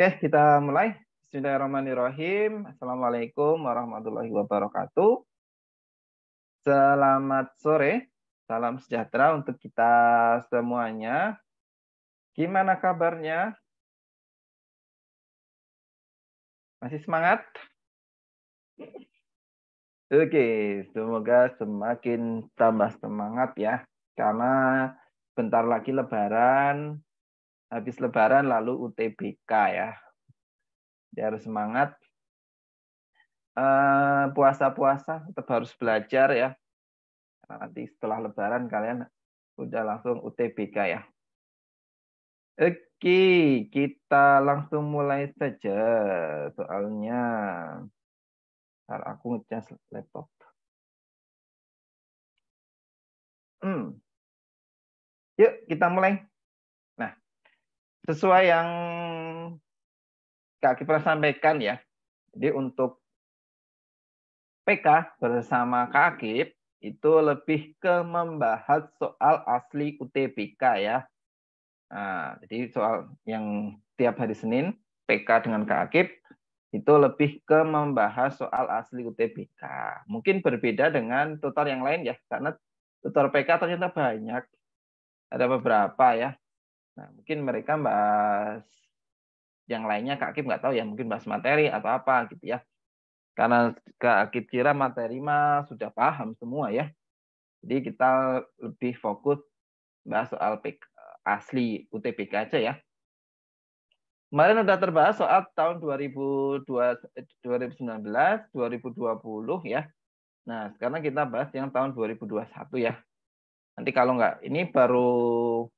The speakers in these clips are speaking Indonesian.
Oke, kita mulai. Bismillahirrahmanirrahim. Assalamualaikum warahmatullahi wabarakatuh. Selamat sore, salam sejahtera untuk kita semuanya. Gimana kabarnya? Masih semangat? Oke, semoga semakin tambah semangat ya. Karena bentar lagi Lebaran, habis Lebaran lalu UTBK ya. Jadi harus semangat. Puasa-puasa tetap harus belajar ya. Nanti setelah Lebaran kalian udah langsung UTBK ya. Oke, kita langsung mulai saja soalnya. Ntar aku ngecas laptop. Yuk kita mulai. Nah, sesuai yang Kak Kipra sampaikan ya. Jadi untuk PK bersama Kak Akip itu lebih ke membahas soal asli UTBK ya. Nah, jadi soal yang tiap hari Senin PK dengan Kak Akip itu lebih ke membahas soal asli UTBK. Mungkin berbeda dengan tutor yang lain ya, karena tutor PK ternyata banyak. Ada beberapa ya. Nah, mungkin mereka bahas yang lainnya Kak Akip nggak tahu ya, mungkin bahas materi atau apa gitu ya. Karena Kak Akip kira materi mah sudah paham semua ya. Jadi kita lebih fokus bahas soal asli UTBK aja ya. Kemarin udah terbahas soal tahun 2019, 2020 ya. Nah, sekarang kita bahas yang tahun 2021 ya. Nanti kalau nggak, ini baru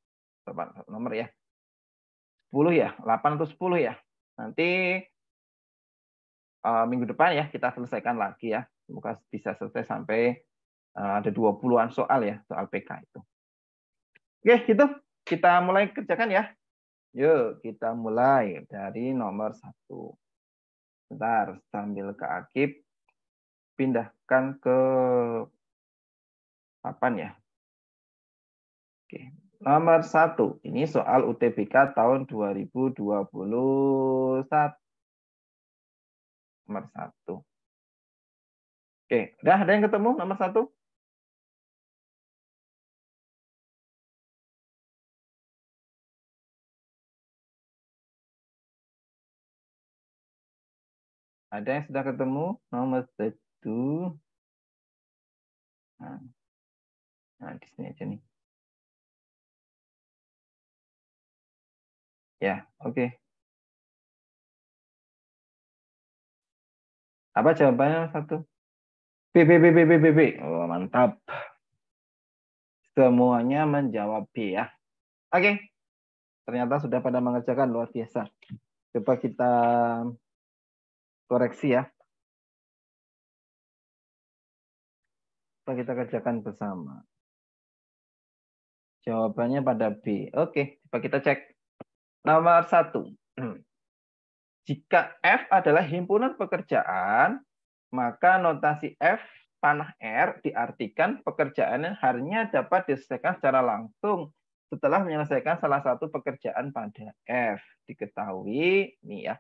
berapa nomor ya? 10 ya, 8 atau 10 ya. Nanti minggu depan ya kita selesaikan lagi ya. Semoga bisa selesai sampai ada 20-an soal ya, soal PK itu. Oke, gitu. Kita mulai kerjakan ya. Yuk, kita mulai dari nomor 1. Bentar, sambil ke Akib, pindahkan ke papan ya. Oke. Nomor 1, ini soal UTBK tahun 2021. Nomor 1. Oke, udah ada yang ketemu nomor 1? Ada yang sudah ketemu nomor 1? Nah, di sini aja nih. Ya, oke. Apa jawabannya nomor 1? B, B, B, B, B, B, B. Oh, mantap. Semuanya menjawab B ya. Oke. Ternyata sudah pada mengerjakan, luar biasa. Coba kita koreksi ya. Coba kita kerjakan bersama. Jawabannya pada B. Oke, coba kita cek. Nomor 1. Jika F adalah himpunan pekerjaan, maka notasi F panah R diartikan pekerjaan hanya dapat diselesaikan secara langsung setelah menyelesaikan salah satu pekerjaan pada F. Diketahui, nih ya.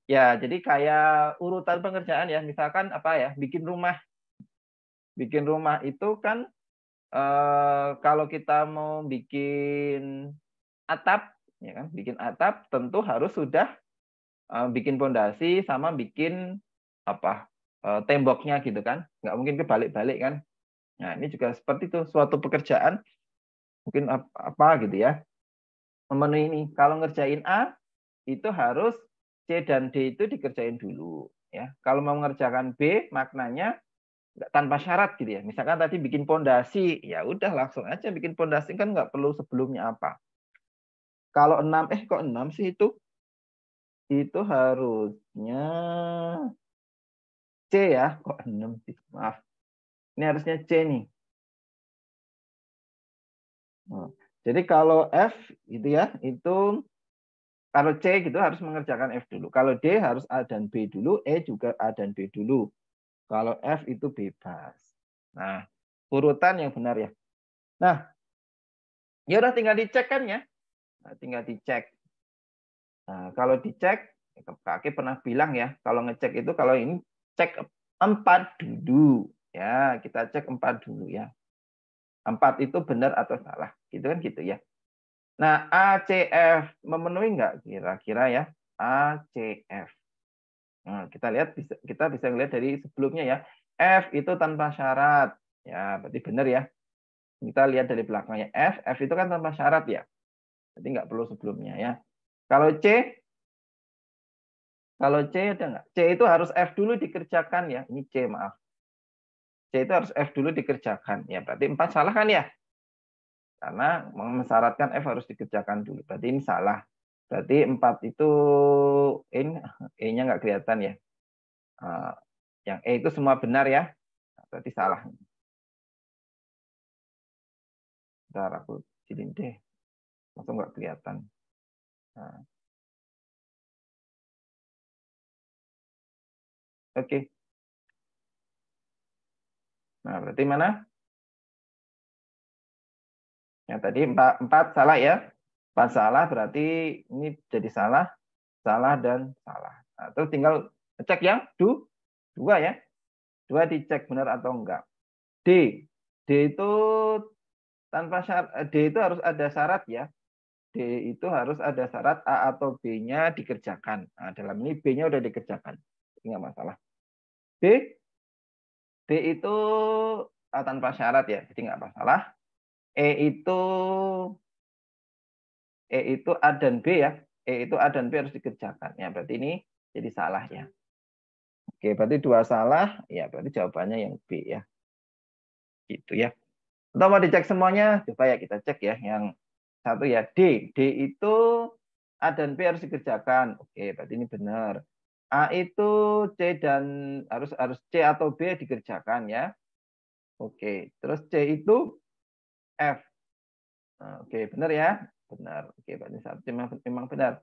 Ya, jadi kayak urutan pekerjaan ya. Misalkan apa ya, bikin rumah. Bikin rumah itu kan kalau kita mau bikin atap, ya kan, bikin atap tentu harus sudah bikin pondasi sama bikin apa temboknya gitu kan, nggak mungkin kebalik-balik kan. Nah ini juga seperti itu, suatu pekerjaan mungkin apa gitu ya, memenuhi ini. Kalau ngerjain A itu harus C dan D itu dikerjain dulu ya. Kalau mau mengerjakan B maknanya tanpa syarat gitu ya. Misalkan tadi bikin pondasi, ya udah langsung aja bikin pondasi, kan nggak perlu sebelumnya apa. Kalau 6, kok 6 sih itu? Itu harusnya C ya, kok 6 sih? Maaf. Ini harusnya C nih. Jadi kalau F gitu ya, itu kalau C gitu harus mengerjakan F dulu. Kalau D harus A dan B dulu, E juga A dan B dulu. Kalau F itu bebas. Nah, urutan yang benar ya. Nah, ya udah tinggal dicek kan ya. Nah, tinggal dicek. Nah, kalau dicek, kakek pernah bilang ya, kalau ngecek itu kalau ini cek 4 dulu. Ya, kita cek 4 dulu ya. 4 itu benar atau salah. Gitu kan gitu ya. Nah, ACF memenuhi nggak kira-kira ya? ACF. Nah, kita lihat kita bisa lihat dari sebelumnya ya. F itu tanpa syarat. Ya, berarti benar ya. Kita lihat dari belakangnya F itu kan tanpa syarat ya. Jadi nggak perlu sebelumnya ya. Kalau C ada nggak? C itu harus F dulu dikerjakan ya. Ini C, maaf. C itu harus F dulu dikerjakan. Ya, berarti 4 salah kan ya? Karena mensyaratkan F harus dikerjakan dulu. Berarti ini salah. Berarti 4 itu ini E-nya nggak kelihatan ya. Yang E itu semua benar ya. Berarti salah. Bentar, aku jadiin deh. Langsung nggak kelihatan. Nah, oke. Nah, berarti mana? Yang tadi 4 salah ya. 4 salah berarti ini jadi salah, salah, dan salah. Nah, terus tinggal cek yang dua ya. Dua dicek benar atau enggak. D. D itu tanpa syarat. D itu harus ada syarat ya. D itu harus ada syarat A atau B-nya dikerjakan. Nah, dalam ini B-nya udah dikerjakan. Enggak masalah. B. D itu tanpa syarat ya. Jadi enggak masalah. E itu A dan B ya. E itu A dan B harus dikerjakan. Ya, berarti ini jadi salah ya. Oke, berarti 2 salah. Ya, berarti jawabannya yang B ya. Gitu ya. Atau mau dicek semuanya? Coba ya kita cek ya. Yang satu ya D. D itu A dan B harus dikerjakan. Oke, berarti ini benar. A itu C dan harus C atau B dikerjakan ya. Oke, terus C itu F. Nah, oke, benar ya? Benar. Oke, berarti satu memang benar.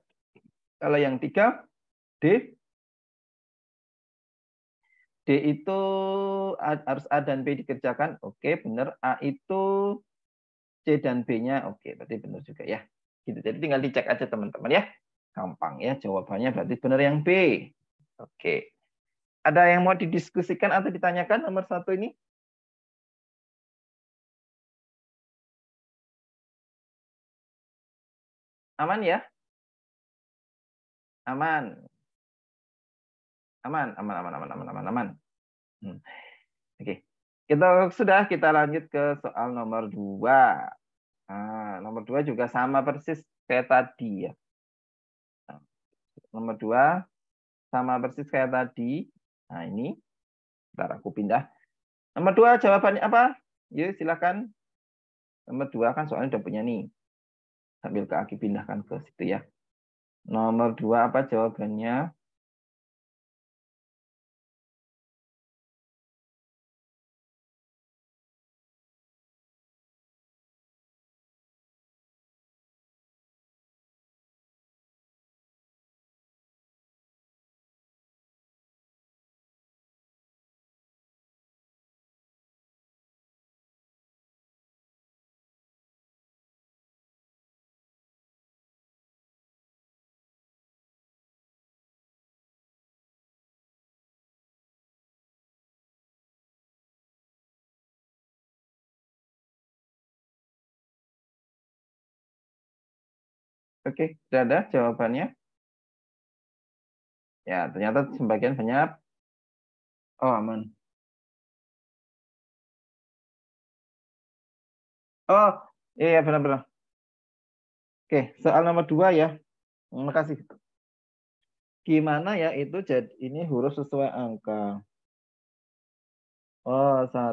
Kalau yang 3 D. D itu harus A dan B dikerjakan. Oke, benar. A itu C dan B-nya. Oke, berarti benar juga ya. Gitu. Jadi tinggal dicek aja teman-teman ya. Gampang ya. Jawabannya berarti benar yang B. Oke. Ada yang mau didiskusikan atau ditanyakan nomor 1 ini? Aman ya? Aman. Aman, aman, aman, aman, aman, aman, aman. Oke. Kita lanjut ke soal nomor 2. Nah, nomor 2 juga sama persis kayak tadi ya. Nah, nomor 2 sama persis kayak tadi. Nah, ini. Bentar, aku pindah. Nomor 2 jawabannya apa? Yuk, silakan. Nomor 2 kan soalnya udah punya nih. Sambil ke Aki pindahkan ke situ ya. Nomor 2 apa jawabannya? Oke, sudah ada jawabannya? Ya, ternyata sebagian banyak. Oh, aman. Oh, iya benar-benar. Oke, soal nomor 2 ya. Terima kasih. Gimana ya itu jadi ini huruf sesuai angka? Oh, 1.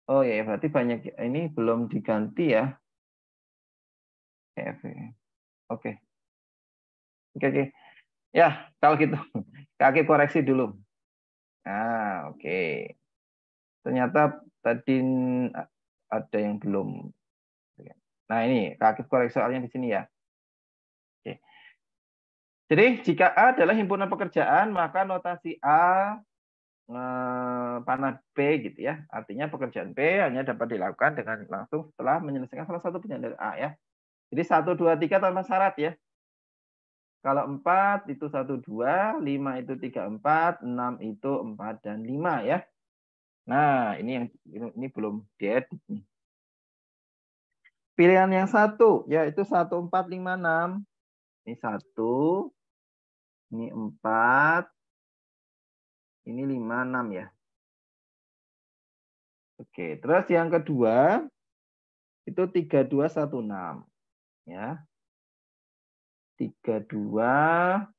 Oh ya, berarti banyak ini belum diganti ya. Oke, oke, oke, oke. Ya, kalau gitu, kaki koreksi dulu. Nah, oke. Ternyata tadi ada yang belum. Nah, ini kaki koreksi soalnya di sini ya. Oke. Jadi, jika A adalah himpunan pekerjaan, maka notasi A panah B gitu ya. Artinya pekerjaan B hanya dapat dilakukan dengan langsung setelah menyelesaikan salah satu pekerjaan dari A ya. Jadi 1, 2, 3 tanpa syarat ya. Kalau 4 itu 1, 2, 5 itu 3, 4, 6 itu 4 dan 5 ya. Nah, ini belum diedit nih. Pilihan yang satu yaitu 1, 4, 5, 6. Ini 1, ini 4, ini 5, 6 ya. Oke, terus yang kedua itu 3, 2, 1, 6 ya. 3, 2,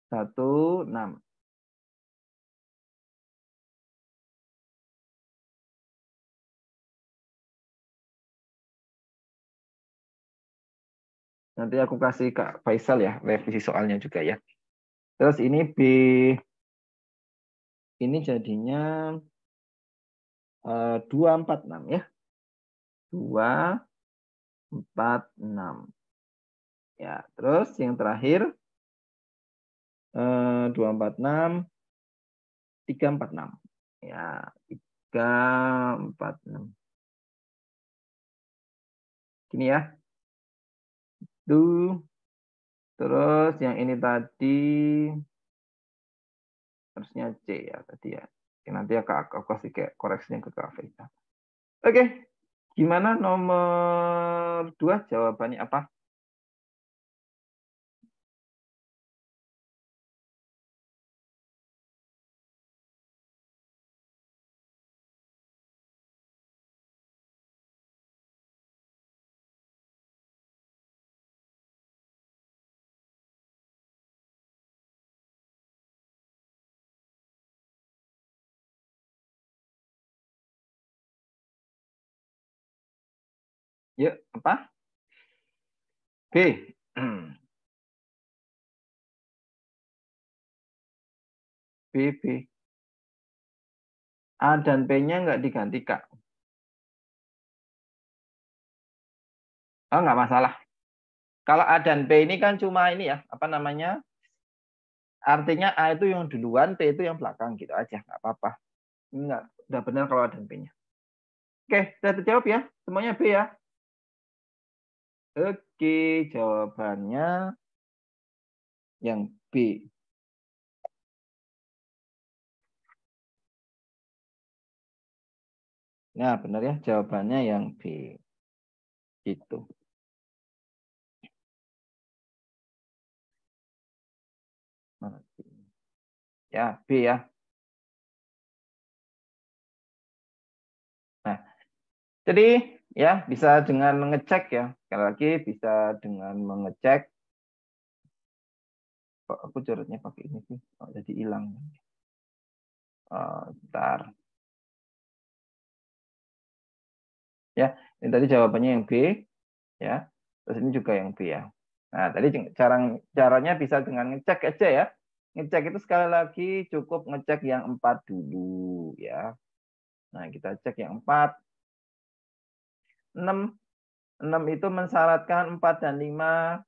1, 6. Nanti aku kasih Kak Faisal ya, revisi soalnya juga ya. Terus ini B, ini jadinya 2, 4, 6 ya. 2, 4, 6. Ya, terus yang terakhir 2, 4, 6, 3, 4, 6. Ya, 3, 4, 6. Gini ya. Terus yang ini tadi harusnya C ya tadi ya. Oke, nanti aku kasih kayak koreksinya ke Kak Faisal. Oke, gimana nomor 2 jawabannya apa? Yuk, apa? B. B, B. A dan P-nya nggak diganti, Kak. Oh, nggak masalah. Kalau A dan P ini kan cuma ini ya, apa namanya? Artinya A itu yang duluan, P itu yang belakang gitu aja, nggak apa-apa. Ini nggak, udah benar kalau A dan P-nya. Oke, sudah terjawab ya? Semuanya B ya? Oke, jawabannya yang B. Nah, benar ya, jawabannya yang B. Gitu. Ya, B ya. Nah, jadi ya bisa dengan mengecek ya. Sekali lagi bisa dengan mengecek. Kok aku coretnya pakai ini sih? Oh, jadi hilang. Bentar. Ya, ini tadi jawabannya yang B ya. Terus ini juga yang B ya. Nah, tadi caranya bisa dengan ngecek aja ya. Ngecek itu sekali lagi cukup ngecek yang 4 dulu ya. Nah, kita cek yang 4. 6. 6 itu mensyaratkan 4 dan 5.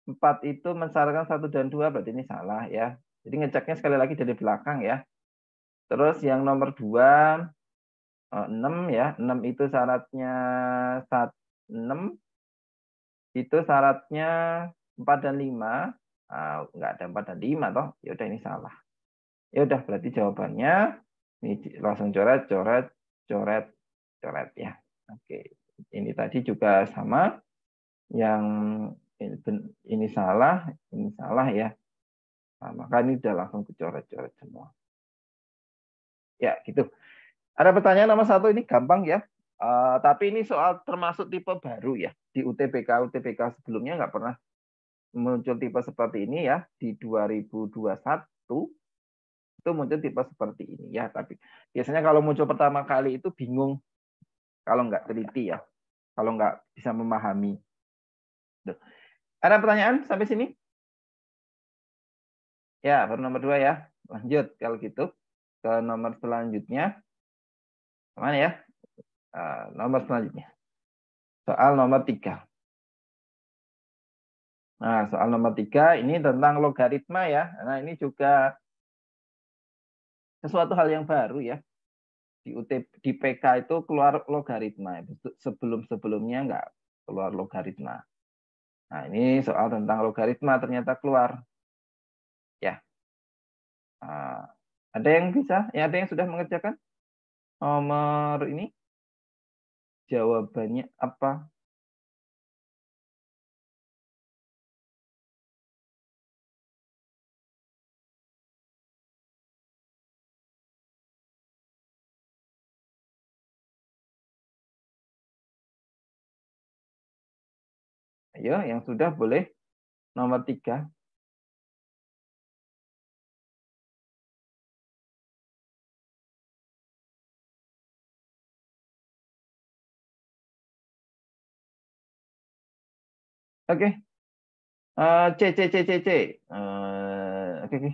4 itu mensyaratkan 1 dan 2, berarti ini salah ya. Jadi ngeceknya sekali lagi dari belakang ya. Terus yang nomor 2, 6 ya. 6 itu syaratnya 6 itu syaratnya 4 dan 5. Enggak ada 4 dan 5 toh. Ya udah ini salah. Ya udah berarti jawabannya ini langsung coret, coret, coret, coret ya. Oke. Ini tadi juga sama, yang ini salah ya. Nah, maka ini udah langsung kecoret-coret semua. Ya, gitu. Ada pertanyaan nomor 1 ini gampang ya. Tapi ini soal termasuk tipe baru ya. Di UTBK sebelumnya nggak pernah muncul tipe seperti ini ya. Di 2021 itu muncul tipe seperti ini ya. Tapi biasanya kalau muncul pertama kali itu bingung kalau nggak teliti ya. Kalau nggak bisa memahami. Tuh. Ada pertanyaan sampai sini? Ya, baru nomor 2 ya. Lanjut kalau gitu ke nomor selanjutnya. Mana ya? Nomor selanjutnya. Soal nomor 3. Nah, soal nomor 3 ini tentang logaritma ya. Nah, ini juga sesuatu hal yang baru ya. Di PK itu keluar logaritma. Sebelum-sebelumnya keluar logaritma. Nah, ini soal tentang logaritma ternyata keluar. Ya. Nah, ada yang bisa? Ya, ada yang sudah mengerjakan? Nomor ini jawabannya apa? Ayo, yang sudah boleh. Nomor 3. Oke. C, C, C, C, C. Oke, oke.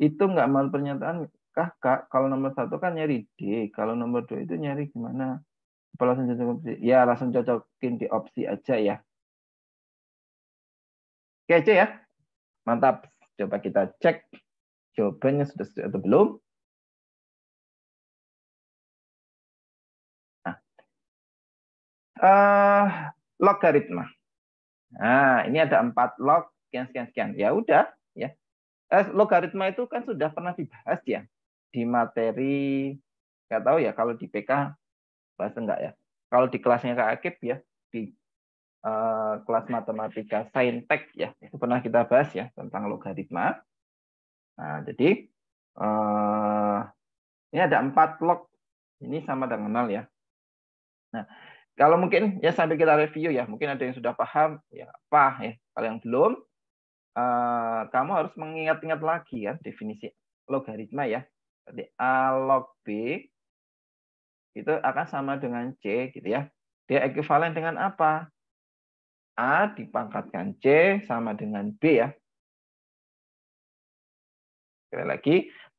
Itu nggak mau pernyataan kah, Kak? Kalau nomor 1 kan nyari D. Kalau nomor 2 itu nyari gimana? Apa langsung cocok opsi? Ya, langsung cocokin di opsi aja ya. Oke, C ya. Mantap. Coba kita cek jawabannya sudah setuju atau belum. Nah, logaritma. Nah, ini ada 4 log sekian sekian sekian. Ya udah, ya. Logaritma itu kan sudah pernah dibahas ya di materi, nggak tahu ya kalau di PK bahas enggak ya. Kalau di kelasnya Kak Akib ya, di kelas matematika saintek ya, itu pernah kita bahas ya tentang logaritma. Nah, jadi ini ada 4 log. Ini sama dengan 0 ya. Nah, kalau mungkin ya sambil kita review ya, mungkin ada yang sudah paham ya apa ya. Kalau yang belum, kamu harus mengingat-ingat lagi ya definisi logaritma ya. Jadi A log B itu akan sama dengan C gitu ya. Dia ekuivalen dengan apa? A dipangkatkan C sama dengan B ya. Sekali lagi,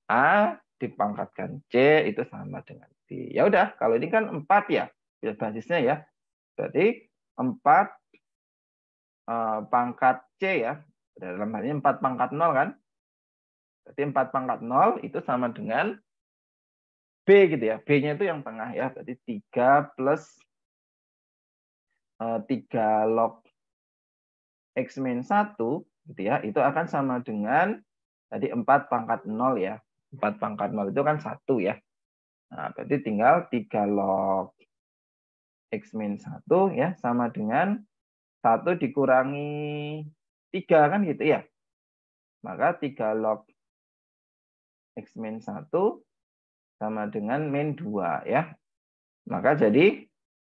A dipangkatkan C itu sama dengan B. Ya udah, kalau ini kan 4 ya, basisnya ya. Berarti 4 pangkat C ya. Dalam hal ini 4 pangkat 0 kan. Berarti 4 pangkat 0 itu sama dengan B gitu ya. B-nya itu yang tengah ya. Berarti 3 plus 3 log X min 1 gitu ya. Itu akan sama dengan tadi 4 pangkat 0 ya. 4 pangkat 0 itu kan 1 ya. Nah, berarti tinggal 3 log X min 1 ya sama dengan 1 dikurangi 3 kan gitu ya. Maka 3 log X min 1 sama dengan min 2 ya. Maka jadi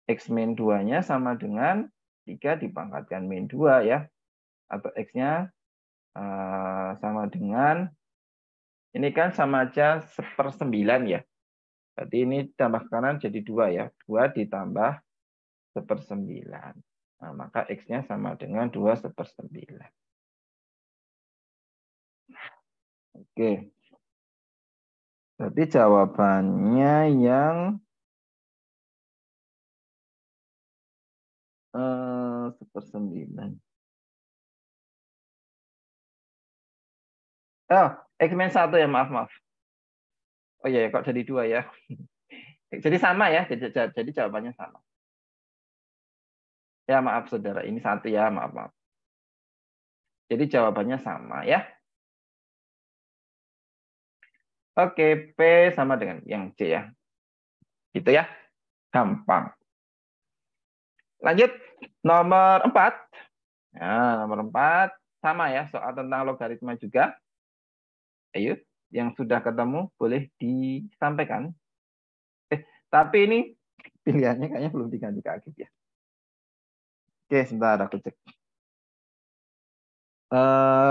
X min 2-nya sama dengan 3 dipangkatkan min 2 ya. Atau X-nya sama dengan, ini kan sama aja 1/9 ya. Berarti ini tambah kanan jadi 2 ya. 2 ditambah 1/9. Nah, maka X-nya sama dengan 2/9. Oke. Berarti jawabannya yang 1/9. Oh, X min 1 ya, maaf, maaf. Oh iya, kok jadi 2 ya. Jadi sama ya, jadi jawabannya sama. Ya, maaf saudara, ini 1 ya, maaf, maaf. Jadi jawabannya sama ya. Oke, P sama dengan yang C ya. Gitu ya, gampang. Lanjut, nomor 4. Nah, nomor 4 sama ya, soal tentang logaritma juga. Ayo, yang sudah ketemu boleh disampaikan. Tapi ini pilihannya kayaknya belum diganti Kak ya. Oke, sebentar aku cek.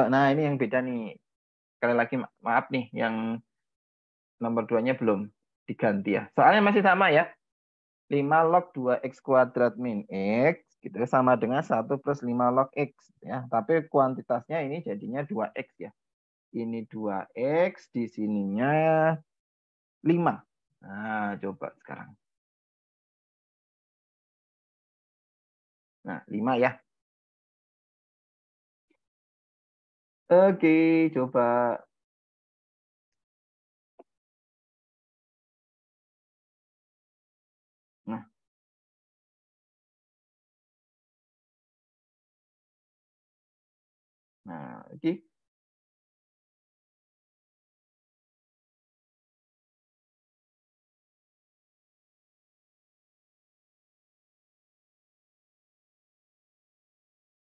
Nah, ini yang beda nih. Sekali lagi maaf nih, yang nomor 2-nya belum diganti ya. Soalnya masih sama ya. 5 log 2x kuadrat min x gitu sama dengan 1 plus 5 log x ya. Tapi kuantitasnya ini jadinya 2x ya. Ini 2x, di sininya 5. Nah, coba sekarang. Nah, 5 ya. Oke, coba. Nah, Nah, ini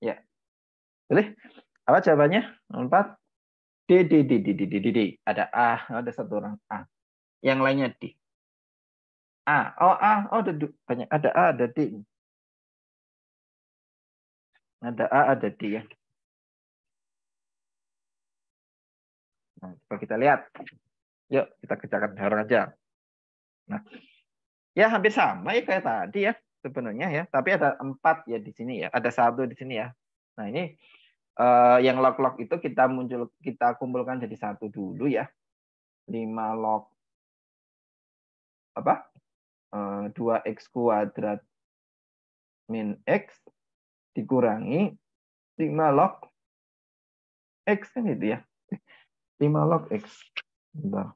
ya. Boleh? Apa jawabannya? 4. D. Ada A, ada satu orang A. Yang lainnya D. A. Oh, A. Oh, ada banyak. Ada A, ada D. Ada A, ada D ya. Nah, coba kita lihat. Yuk, kita kerjakan bareng aja. Nah, ya hampir sama ya kayak tadi ya sebenarnya ya. Tapi ada 4 ya di sini ya. Ada 1 di sini ya. Nah, ini yang log-log itu kita kumpulkan jadi 1 dulu ya. 5 log apa? 2x kuadrat min x dikurangi 5 log x kan itu ya. 5 log x. Bentar.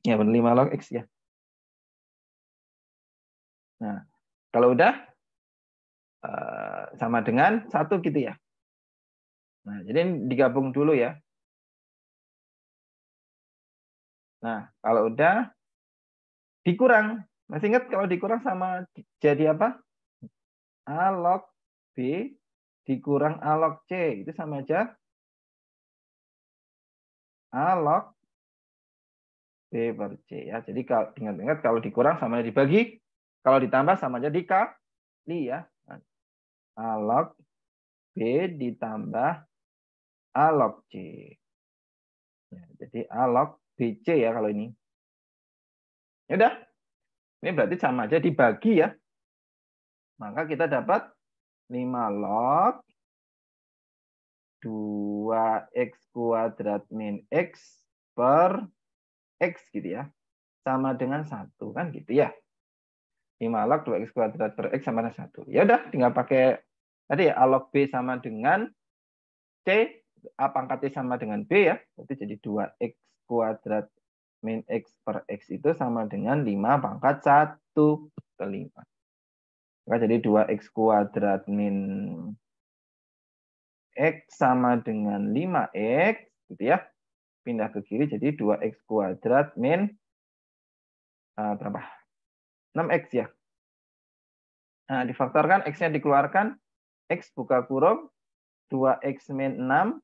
Ya, 5 log x ya. Nah, kalau udah sama dengan 1 gitu ya. Nah, jadi digabung dulu ya. Nah, kalau udah dikurang. Masih ingat kalau dikurang sama jadi apa? A log B dikurang A log C. Itu sama aja A log B per C ya. Jadi kalau ingat-ingat kalau dikurang sama aja dibagi, kalau ditambah sama aja dikali ya. A log B ditambah A log C. Ya, jadi A log BC ya kalau ini. Ya udah, ini berarti sama aja dibagi ya. Maka kita dapat 5 log 2x kuadrat min x per x gitu ya. Sama dengan 1 kan gitu ya. 5 log 2x kuadrat per x sama dengan 1. Ya udah tinggal pakai tadi ya A log B sama dengan C, A pangkat C sama dengan B ya. Berarti jadi 2x kuadrat min x per x itu sama dengan 5 pangkat 1 ke 5. Maka jadi 2x kuadrat min x sama dengan 5x gitu ya. Pindah ke kiri jadi 2x kuadrat min berapa? 6x ya. Nah, difaktorkan x-nya dikeluarkan, x buka kurung 2x min 6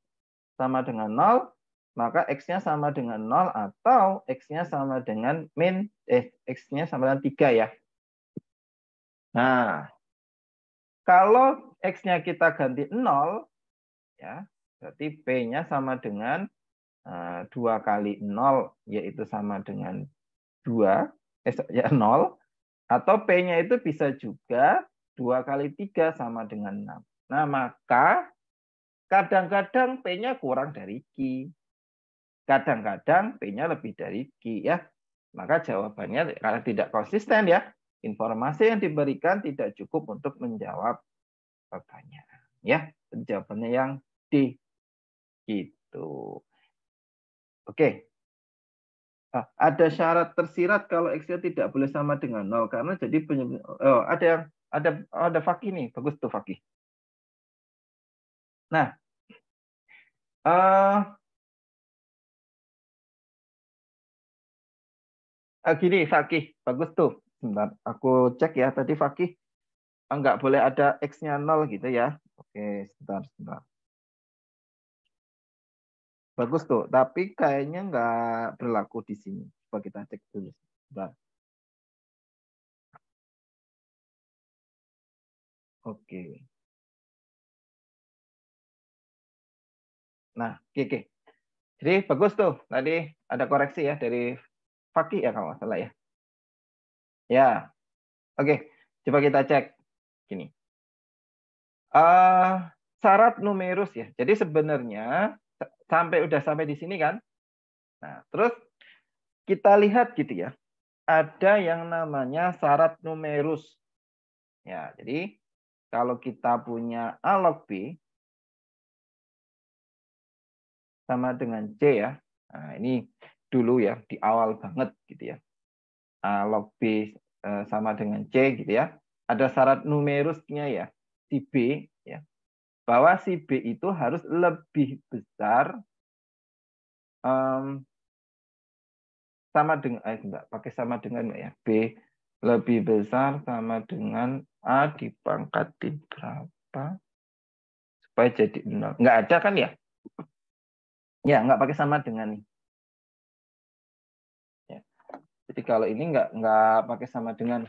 sama dengan 0, maka x-nya sama dengan 0 atau x-nya sama dengan x-nya sama dengan 3 ya. Nah, kalau x-nya kita ganti 0 ya, berarti p-nya sama dengan 2 kali 0 yaitu sama dengan 2 ya 0, atau p-nya itu bisa juga 2 kali 3 sama dengan 6. Nah, maka kadang-kadang p-nya kurang dari Q. Kadang-kadang p-nya lebih dari Q ya. Maka jawabannya karena tidak konsisten ya. Informasi yang diberikan tidak cukup untuk menjawab pertanyaan. Ya, jawabannya yang D. Gitu. Oke. Nah, ada syarat tersirat kalau x-nya tidak boleh sama dengan 0 karena jadi ada yang ada Fakih nih, bagus tuh Fakih. Nah, gini Fakih, bagus tuh. Sebentar, aku cek ya tadi Fakih nggak boleh ada x-nya 0 gitu ya. Oke, sebentar. Bagus tuh, tapi kayaknya nggak berlaku di sini. Coba kita cek dulu. Sebentar. Oke. Nah, oke. Jadi bagus tuh. Tadi ada koreksi ya dari Fakih ya kalau nggak salah ya. Ya, oke. Coba kita cek. Gini. Syarat numerus ya. Jadi sebenarnya udah sampai di sini kan. Nah, terus kita lihat gitu ya. Ada yang namanya syarat numerus. Ya, jadi kalau kita punya A log B sama dengan C ya. Nah, ini dulu ya di awal banget gitu ya. A log B sama dengan C gitu ya. Ada syarat numerusnya ya. Si B ya. bahwa si B itu harus lebih besar sama dengan enggak pakai sama dengan ya, B lebih besar sama dengan A dipangkatin berapa supaya jadi 0. Enggak ada kan ya? Ya, enggak pakai sama dengan nih. Ya. Jadi kalau ini enggak pakai sama dengan.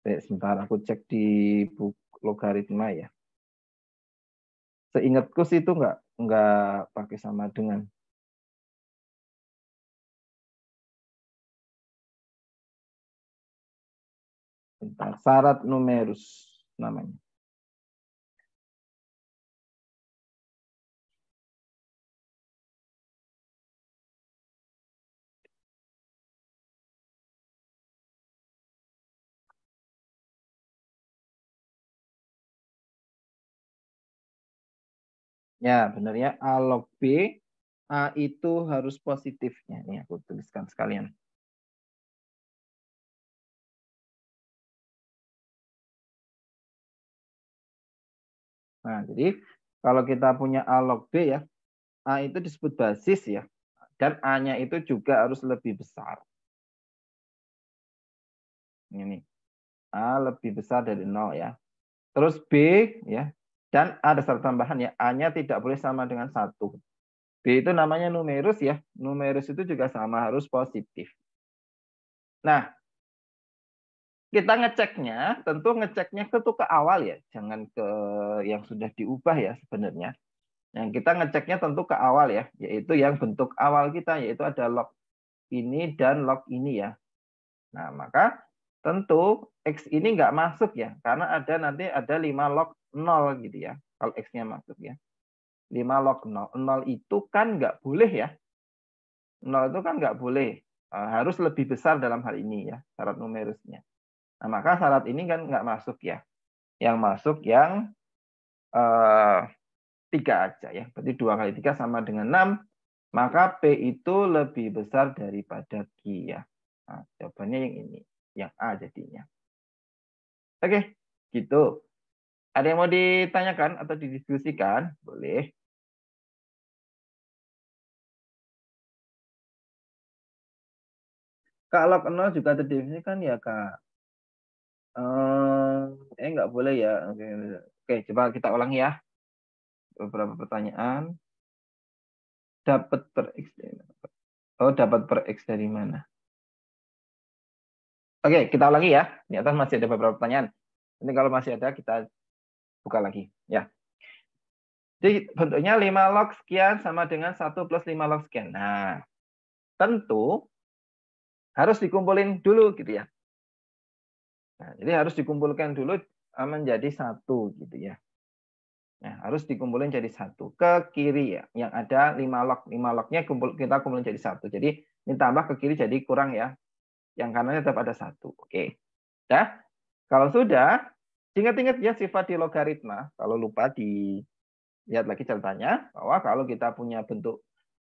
Sebentar aku cek di buku logaritma ya. Seingatku sih itu enggak pakai sama dengan. Bentar, syarat numerus namanya. Ya, benarnya A log B, A itu harus positifnya. Ini aku tuliskan sekalian. Nah, jadi kalau kita punya A log B ya, A itu disebut basis ya. Dan A-nya itu juga harus lebih besar. Ini. A lebih besar dari 0 ya. Terus B ya. Dan ada syarat tambahan ya, A-nya tidak boleh sama dengan 1. B itu namanya numerus ya. Numerus itu juga sama harus positif. Nah, kita ngeceknya, tentu ngeceknya ke awal ya, jangan ke yang sudah diubah ya sebenarnya. Yang kita ngeceknya tentu ke awal ya, yaitu yang bentuk awal kita, yaitu ada log ini dan log ini ya. Nah, maka tentu X ini nggak masuk ya, karena nanti ada 5 log 0 gitu ya, kalau X-nya masuk ya. 5 log 0. 0 itu kan nggak boleh ya. 0 itu kan nggak boleh. Harus lebih besar dalam hal ini ya, syarat numerusnya. Nah, maka syarat ini kan nggak masuk ya. Yang masuk yang 3 aja ya. Berarti 2 kali 3 sama dengan 6. Maka P itu lebih besar daripada Q ya. Nah, jawabannya yang ini. Yang A jadinya. Oke, gitu. Ada yang mau ditanyakan atau didiskusikan? Boleh. Kalau 0 juga terdefinisikan ya, Kak. Nggak boleh ya. Oke, coba kita ulangi ya. Beberapa pertanyaan. Dapat per X dari mana? Oh, dapat per X dari mana? Oke, kita ulangi ya. Di atas masih ada beberapa pertanyaan. Ini kalau masih ada, kita buka lagi. Ya. Jadi bentuknya 5 log sekian sama dengan 1 plus 5 log sekian. Nah, tentu harus dikumpulin dulu gitu ya. Nah, jadi harus dikumpulkan dulu menjadi 1 gitu ya. Nah, harus dikumpulin jadi 1 ke kiri ya. Yang ada 5 log. 5 lognya kita kumpulin jadi 1. Jadi ini tambah ke kiri jadi kurang ya. Yang kanannya tetap ada 1. Oke. Nah, kalau sudah, ingat-ingat ya sifat di logaritma. Kalau lupa lihat lagi catatannya, bahwa kalau kita punya bentuk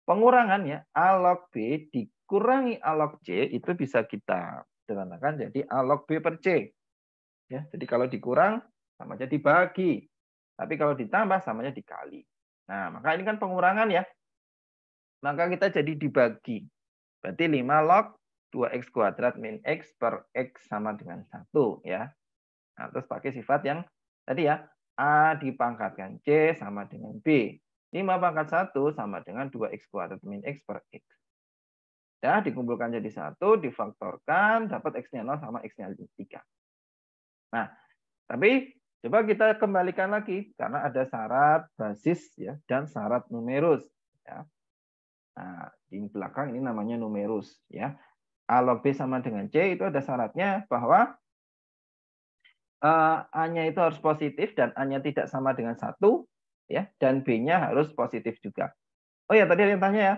pengurangan ya, A log B dikurangi A log C, itu bisa kita sederhanakan jadi A log B per C. Ya, jadi kalau dikurang, sama aja dibagi. Tapi kalau ditambah, sama aja dikali. Nah, maka ini kan pengurangan ya. Maka kita jadi dibagi. Berarti 5 log 2x kuadrat min x per x sama dengan 1 ya. Nah, terus pakai sifat yang tadi ya, A dipangkatkan C sama dengan B. 5 pangkat 1 sama dengan 2x kuadrat min x per x. Ya, dikumpulkan jadi 1, difaktorkan, dapat x-nya 0 sama x-nya 3. Nah, tapi coba kita kembalikan lagi, karena ada syarat basis ya dan syarat numerus. Ya. Nah, di belakang ini namanya numerus. Ya. A log B sama dengan C itu ada syaratnya bahwa A-nya itu harus positif dan A-nya tidak sama dengan 1 ya, dan B-nya harus positif juga. Oh ya, tadi ada yang tanya ya,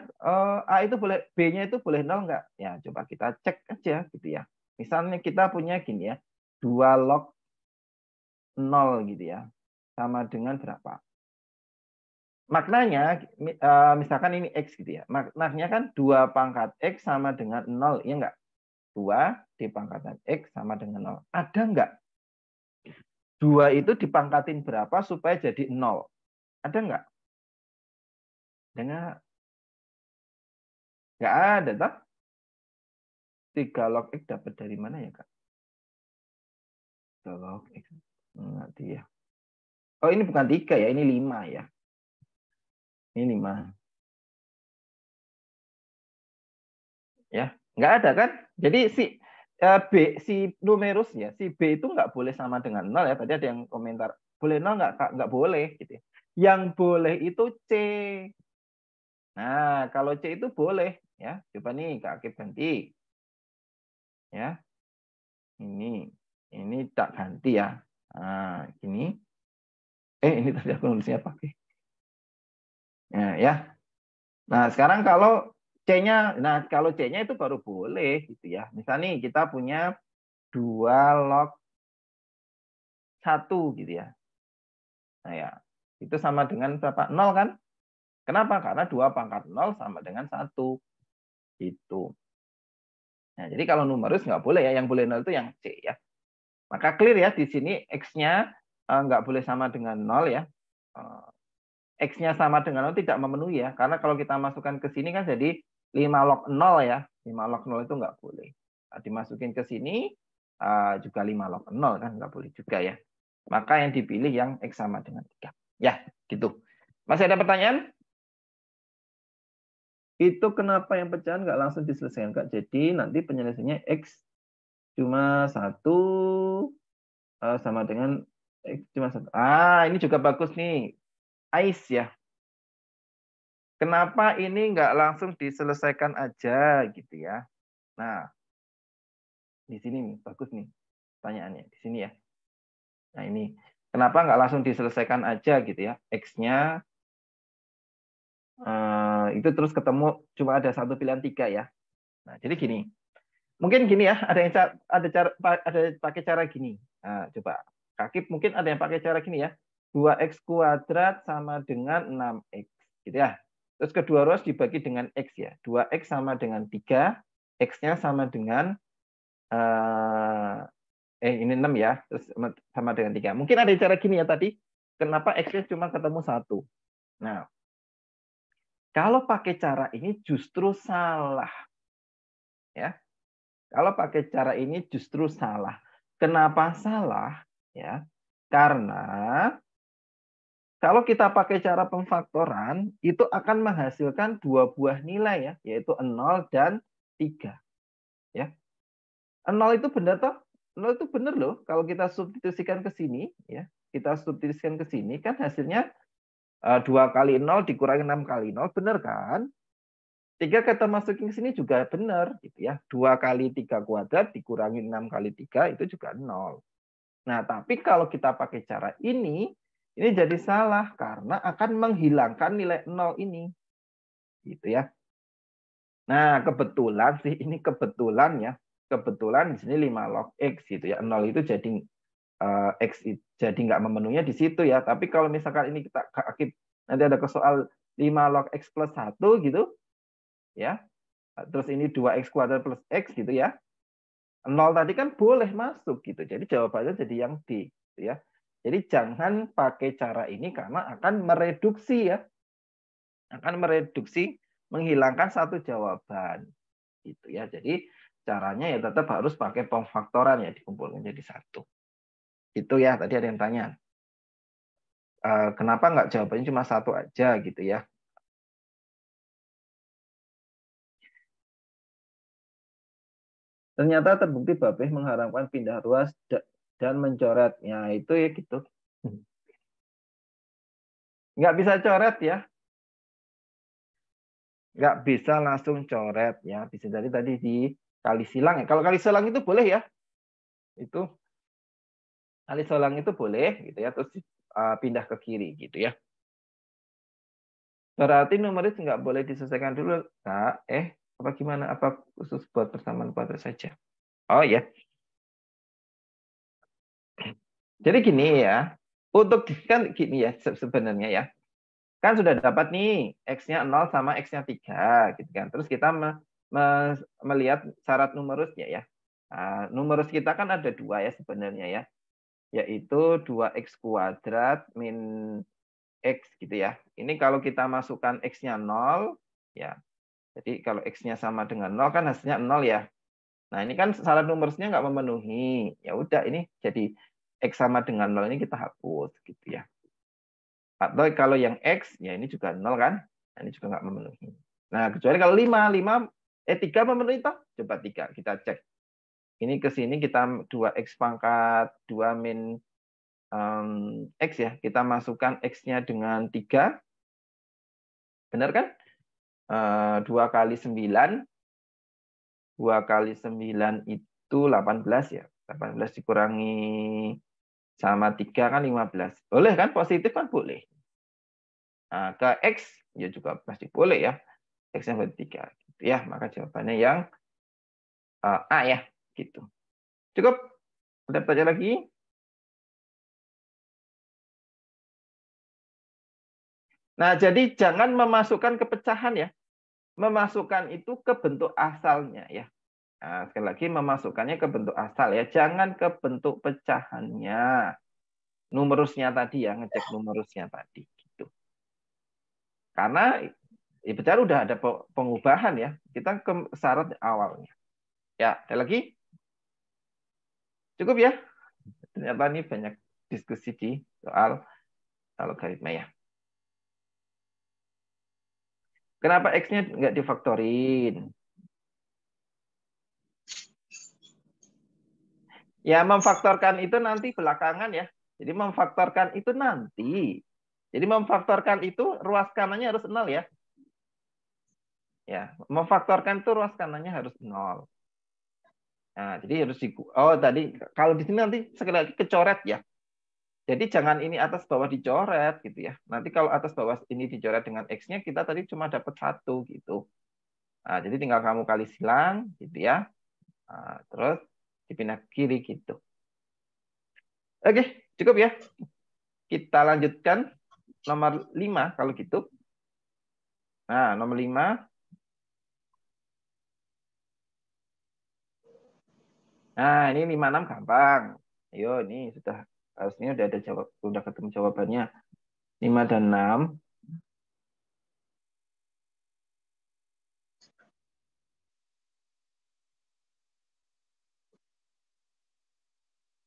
A itu boleh, B-nya itu boleh 0 nggak? Ya, coba kita cek aja gitu ya. Misalnya kita punya gini ya, 2 log 0 gitu ya, sama dengan berapa? Maknanya, misalkan ini X gitu ya, maknanya kan 2 pangkat X sama dengan 0, ya nggak? 2 dipangkatkan X sama dengan 0. Ada nggak? 2 itu dipangkatin berapa supaya jadi 0? Ada nggak? Ada nggak ada, toh? 3 log X dapat dari mana ya, Kak? 3 log X. Nanti ya. Oh, ini bukan 3 ya, ini 5 ya. Ini 5. Ya, nggak ada kan? Jadi si numerus ya, si B itu nggak boleh sama dengan 0 ya. Tadi ada yang komentar, boleh 0 nggak, Kak? Nggak boleh gitu ya. Yang boleh itu C. Nah, kalau C itu boleh ya. Coba nih Kak Akib ganti. Ya. Ini tak ganti ya. Nah, ini ini tadi aku nulisnya pakai. Ya. Nah, sekarang kalau C-nya, kalau C-nya itu baru boleh gitu ya. Misalnya nih kita punya 2 log 1 gitu ya. Nah ya, itu sama dengan berapa? 0 kan? Kenapa? Karena 2 pangkat 0 sama dengan 1. Itu. Nah, jadi kalau numerus nggak boleh ya, yang boleh 0 itu yang C ya. Maka clear ya, di sini X-nya nggak boleh sama dengan 0 ya. X-nya sama dengan 0 tidak memenuhi ya, karena kalau kita masukkan ke sini kan jadi 5 log 0 ya. 5 log 0 itu nggak boleh. Nah, dimasukin ke sini juga 5 log 0 kan nggak boleh juga ya. Maka yang dipilih yang X sama dengan 3. Ya, gitu. Masih ada pertanyaan? Itu kenapa yang pecahan nggak langsung diselesaikan, Kak? Jadi nanti penyelesaiannya X cuma 1 sama dengan X cuma 1. Ini juga bagus nih. Ais ya. Kenapa ini nggak langsung diselesaikan aja gitu ya? Nah, di sini nih, bagus nih pertanyaannya. Di sini ya. Nah, ini. Kenapa nggak langsung diselesaikan aja gitu ya? X-nya itu terus ketemu cuma ada satu pilihan 3 ya. Nah, jadi gini. Mungkin gini ya, ada pakai cara gini. Nah, coba. Kakip mungkin ada yang pakai cara gini ya. 2x kuadrat sama dengan 6x gitu ya. Terus kedua ruas dibagi dengan x ya. 2x sama dengan 3, x-nya sama dengan ini 6 ya, terus sama dengan 3. Mungkin ada cara gini ya tadi. Kenapa x-nya cuma ketemu 1? Nah, kalau pakai cara ini justru salah. Ya. Kalau pakai cara ini justru salah. Kenapa salah? Ya, karena kalau kita pakai cara pemfaktoran, itu akan menghasilkan 2 buah nilai ya, yaitu 0 dan 3. Ya. 0 itu benar toh? 0 itu benar loh. Kalau kita substitusikan ke sini, ya, kita substitusikan ke sini kan hasilnya 2 kali 0 dikurangi 6 kali 0, benar kan? 3 kita masukin ke sini juga benar gitu ya. 2 kali 3 kuadrat dikurangi 6 kali 3 itu juga 0. Nah, tapi kalau kita pakai cara ini jadi salah karena akan menghilangkan nilai 0 ini. Gitu ya. Nah, kebetulan sih ini kebetulan ya. Kebetulan di sini 5 log X gitu ya. 0 itu jadi X jadi nggak memenuhinya di situ ya. Tapi kalau misalkan ini kita nanti ada ke soal 5 log X plus 1 gitu ya. Terus ini 2x kuadrat plus X gitu ya. 0 tadi kan boleh masuk gitu. Jadi jawabannya jadi yang D gitu ya. Jadi jangan pakai cara ini karena akan mereduksi ya. Akan mereduksi, menghilangkan satu jawaban gitu ya. Jadi caranya ya tetap harus pakai pemfaktoran ya, dikumpulkan jadi satu. Itu ya, tadi ada yang tanya. Kenapa nggak jawabannya cuma satu aja gitu ya. Ternyata terbukti Babeh mengharapkan pindah ruas dan mencoretnya. Itu ya gitu. Nggak bisa coret ya. Nggak bisa langsung coret ya. Bisa jadi tadi di kali silang ya. Kalau kali silang itu boleh ya. Itu kali silang itu boleh gitu ya. Terus pindah ke kiri gitu ya. Berarti numeris nggak boleh diselesaikan dulu, Kak. Apa gimana? Apa khusus buat persamaan kuadrat saja? Oh ya. Jadi gini ya. Untuk kan gini ya sebenarnya ya. Kan sudah dapat nih X-nya 0 sama X-nya 3 gitu kan. Terus kita melihat syarat numerusnya ya. Numerus kita kan ada 2 ya sebenarnya ya. yaitu 2x kuadrat min X gitu ya. Ini kalau kita masukkan X-nya 0, ya. Jadi kalau X-nya sama dengan 0 kan hasilnya 0 ya. Nah ini kan syarat numerusnya nggak memenuhi. Ya udah ini jadi X sama dengan 0 ini kita hapus gitu ya. Atau kalau yang X, ya ini juga 0 kan. Nah, ini juga nggak memenuhi. Nah kecuali kalau 3 memenuhi toh. Coba 3, kita cek. Ini ke sini kita 2x pangkat 2 min X ya. Kita masukkan X-nya dengan 3. Benar kan? 2 kali 9. 2 kali 9 itu 18 ya. 18 dikurangi sama 3 kan 15. Boleh kan? Positif kan boleh. Nah, ke X ya juga pasti boleh ya. X-nya berarti 3. Gitu ya. Maka jawabannya yang A ya. Gitu. Cukup? Ada pertanyaan lagi? Nah, jadi jangan memasukkan kepecahan ya. Memasukkan itu ke bentuk asalnya ya. Nah, sekali lagi memasukkannya ke bentuk asal ya. Jangan ke bentuk pecahannya. Numerusnya tadi ya, ngecek numerusnya tadi. Gitu. Karena bicara udah ada pengubahan ya. Kita ke syarat awalnya. Ya, ada lagi? Cukup ya? Ternyata ini banyak diskusi di soal logaritma ya. Kenapa X-nya nggak difaktorin? Ya, memfaktorkan itu nanti belakangan ya. Jadi memfaktorkan itu nanti. Jadi memfaktorkan itu ruas kanannya harus 0 ya. Ya, memfaktorkan itu ruas kanannya harus 0. Nah, jadi harus tadi kalau di sini nanti sekali lagi kecoret ya. Jadi jangan ini atas bawah dicoret gitu ya. Nanti kalau atas bawah ini dicoret dengan X-nya, kita tadi cuma dapat 1 gitu. Nah, jadi tinggal kamu kali silang gitu ya. Nah, terus dipindah ke kiri gitu. Oke, cukup ya. Kita lanjutkan nomor 5 kalau gitu. Nah, nomor 5. Nah, ini 56 gampang. Ayo, ini sudah harusnya udah ada jawab, udah ketemu jawabannya. 5 dan 6.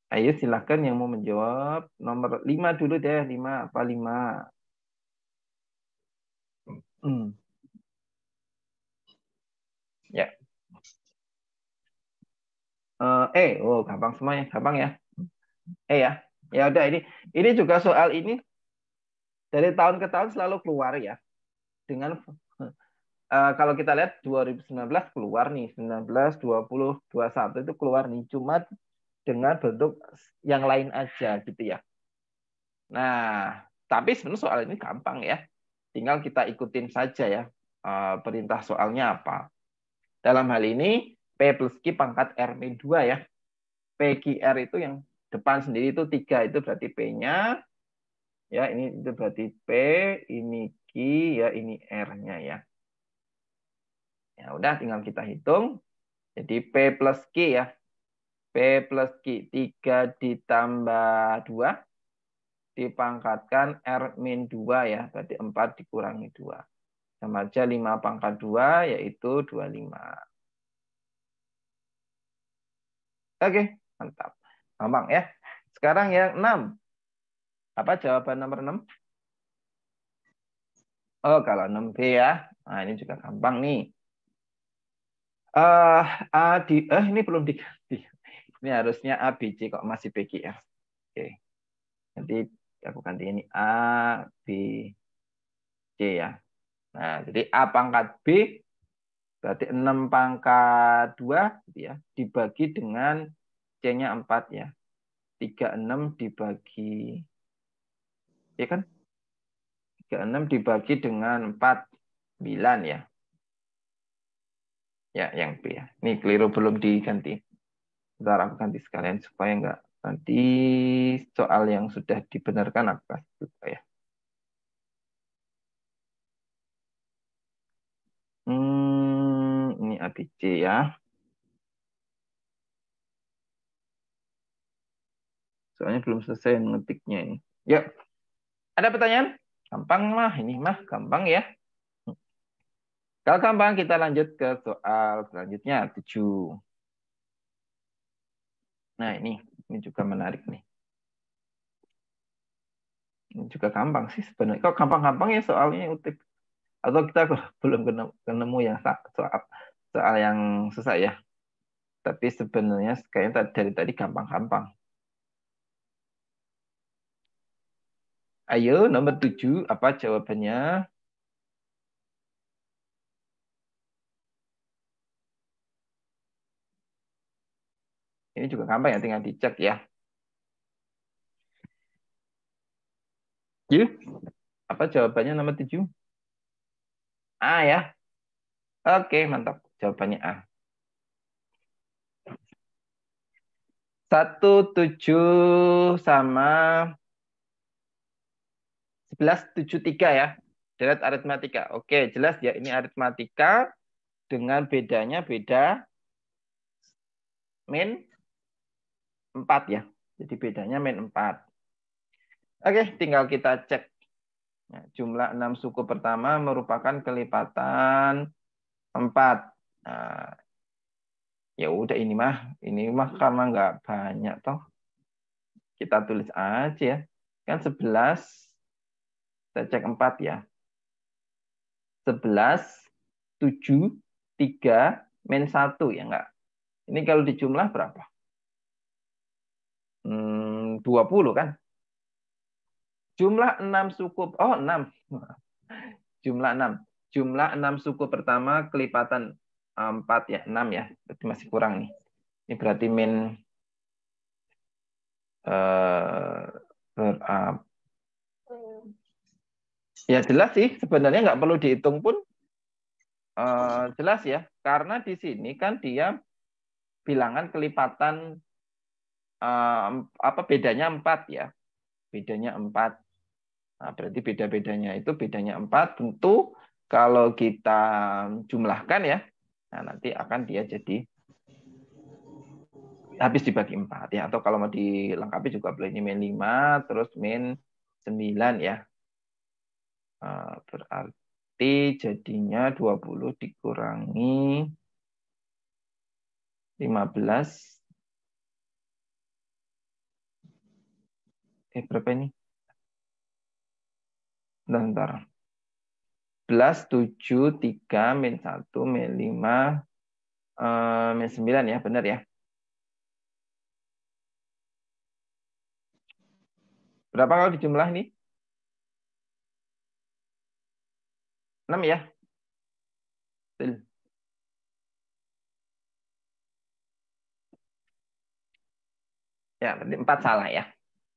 Ayo silahkan yang mau menjawab. Nomor 5 dulu deh. 5 apa 5? Hmm. Ya. Oh gampang semuanya, gampang ya. Ya. Ya udah ini juga soal ini dari tahun ke tahun selalu keluar ya. Dengan kalau kita lihat 2019 keluar nih, 19, 20, 21 itu keluar nih. Cuma dengan bentuk yang lain aja gitu ya. Nah, tapi sebenarnya soal ini gampang ya. Tinggal kita ikutin saja ya perintah soalnya apa. Dalam hal ini P plus Q pangkat R min 2 ya. PQR itu yang depan sendiri itu 3 itu berarti P-nya. Ya, ini itu berarti P, ini Q, ya ini R-nya ya. Ya udah tinggal kita hitung. Jadi P plus Q ya. P plus Q 3 ditambah 2 dipangkatkan R min 2 ya. Berarti 4 dikurangi 2. Sama aja 5 pangkat 2 yaitu 25. Oke, mantap. Gampang ya. Sekarang yang 6. Apa jawaban nomor 6? Oh, kalau 6B ya. Nah, ini juga gampang nih. Ini belum diganti. Ini harusnya ABC kok masih PQR. Oke. Nanti aku ganti ini A, B, C ya. Nah, jadi A pangkat B berarti 6 pangkat 2 gitu ya, dibagi dengan C-nya 4 ya. 36 dibagi, ya kan? 36 dibagi dengan 4, 9 ya. Ya, yang B ya. Ini keliru belum diganti. Bentar aku ganti sekalian supaya enggak nanti soal yang sudah dibenarkan aku kasih juga ya. Ini ABC ya. Soalnya belum selesai ngetiknya ini. Yuk, ada pertanyaan? Gampang mah, ini mah gampang ya. Kalau gampang kita lanjut ke soal selanjutnya 7. Nah ini juga menarik nih. Ini juga gampang sih sebenarnya. Kok gampang-gampang ya soalnya utip. Atau kita belum ketemu yang soal yang susah ya. Tapi sebenarnya kayaknya dari tadi gampang-gampang. Ayo nomor 7 apa jawabannya? Ini juga gampang ya, tinggal dicek ya. Yuk, apa jawabannya nomor 7? A ya. Oke, mantap. Jawabannya A. 17 sama 1173 ya. Deret aritmatika. Oke, jelas ya ini aritmatika dengan bedanya beda min 4 ya. Jadi bedanya min 4. Oke, tinggal kita cek. Nah, jumlah 6 suku pertama merupakan kelipatan 4. Nah, ya udah ini mah karena nggak banyak toh. Kita tulis aja ya. Kan 11, kita cek 4 ya. 11, 7, 3, min 1 ya enggak. Ini kalau dijumlah berapa? 20 kan? Jumlah 6 suku, oh 6. Jumlah 6. Jumlah 6 suku pertama kelipatan 4 ya, 6 ya. Berarti masih kurang nih. Ini berarti min ya jelas sih, sebenarnya nggak perlu dihitung pun jelas ya. Karena di sini kan dia bilangan kelipatan apa bedanya 4 ya. Bedanya 4. Nah, berarti beda-bedanya itu bedanya 4. Tentu kalau kita jumlahkan ya, nah nanti akan dia jadi habis dibagi 4 ya. Atau kalau mau dilengkapi juga boleh ini min 5, terus min 9 ya. Berarti jadinya 20 dikurangi 15. Berapa ini? Bentar. 11, 7, 3, min 1, min 5, min 9 ya, benar ya. Berapa kalau dijumlah nih? 6 ya. Betul. Ya, berarti 4 salah ya.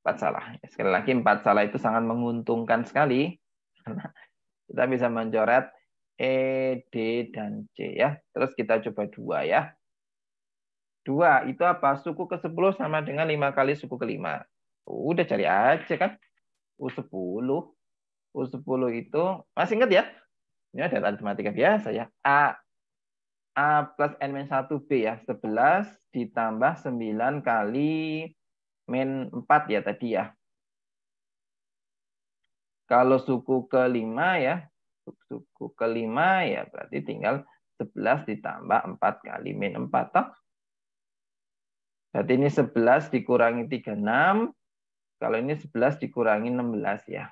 4 salah. Sekali lagi 4 salah itu sangat menguntungkan sekali. Karena kita bisa mencoret E, D, dan C ya. Terus kita coba 2 ya. 2 itu apa? Suku ke-10 sama dengan 5 kali suku ke-5. Udah cari aja kan. U10. U10 itu, masih ingat ya? Ini ada aritmatika biasa ya. A plus N-1B ya. 11 ditambah 9 kali min 4 ya tadi ya. Kalau suku ke-5 ya, suku ke-5 ya berarti tinggal 11 ditambah 4 kali min 4 toh. Berarti ini 11 dikurangi 36. Kalau ini 11 dikurangi 16 ya.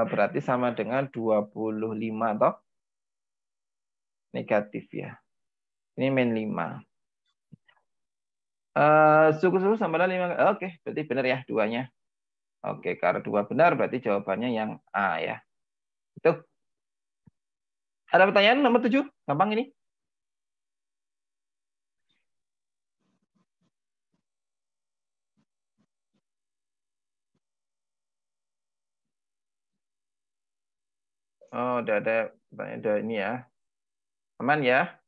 Berarti sama dengan 25 toh. Negatif ya. Ini min 5. Suku-suku sama dengan 5. Oke, berarti benar ya duanya. Oke, karena 2 benar berarti jawabannya yang A ya. Itu. Ada pertanyaan nomor 7? Gampang ini. Oh, udah ini ya. Aman ya?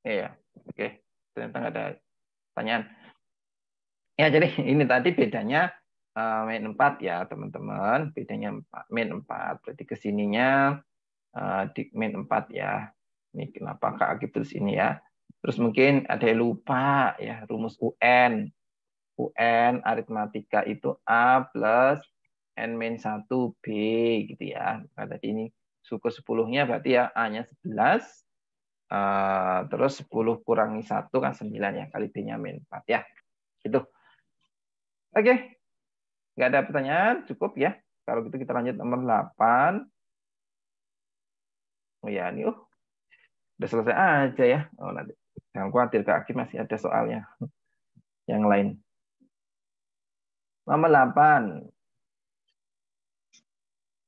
Iya. Oke. Ternyata nggak ada pertanyaan. Ya, jadi ini tadi bedanya min 4 ya, teman-teman. Bedanya min 4. Berarti kesininya di min 4 ya. Ini kenapa Kak Agib tulis ini ya. Terus mungkin ada yang lupa ya rumus UN. UN aritmatika itu A plus N-1 B gitu ya. Nah, tadi ini suku 10-nya berarti ya A-nya 11. Terus 10 kurangi 1 kan 9 ya. Kali B-nya -4 ya. Gitu. Oke. Nggak ada pertanyaan? Cukup ya. Kalau gitu kita lanjut nomor 8. Oh ya, ini udah selesai aja ya. Oh, nanti. Jangan khawatir, Kak Aki masih ada soalnya. Yang lain. Nomor 8.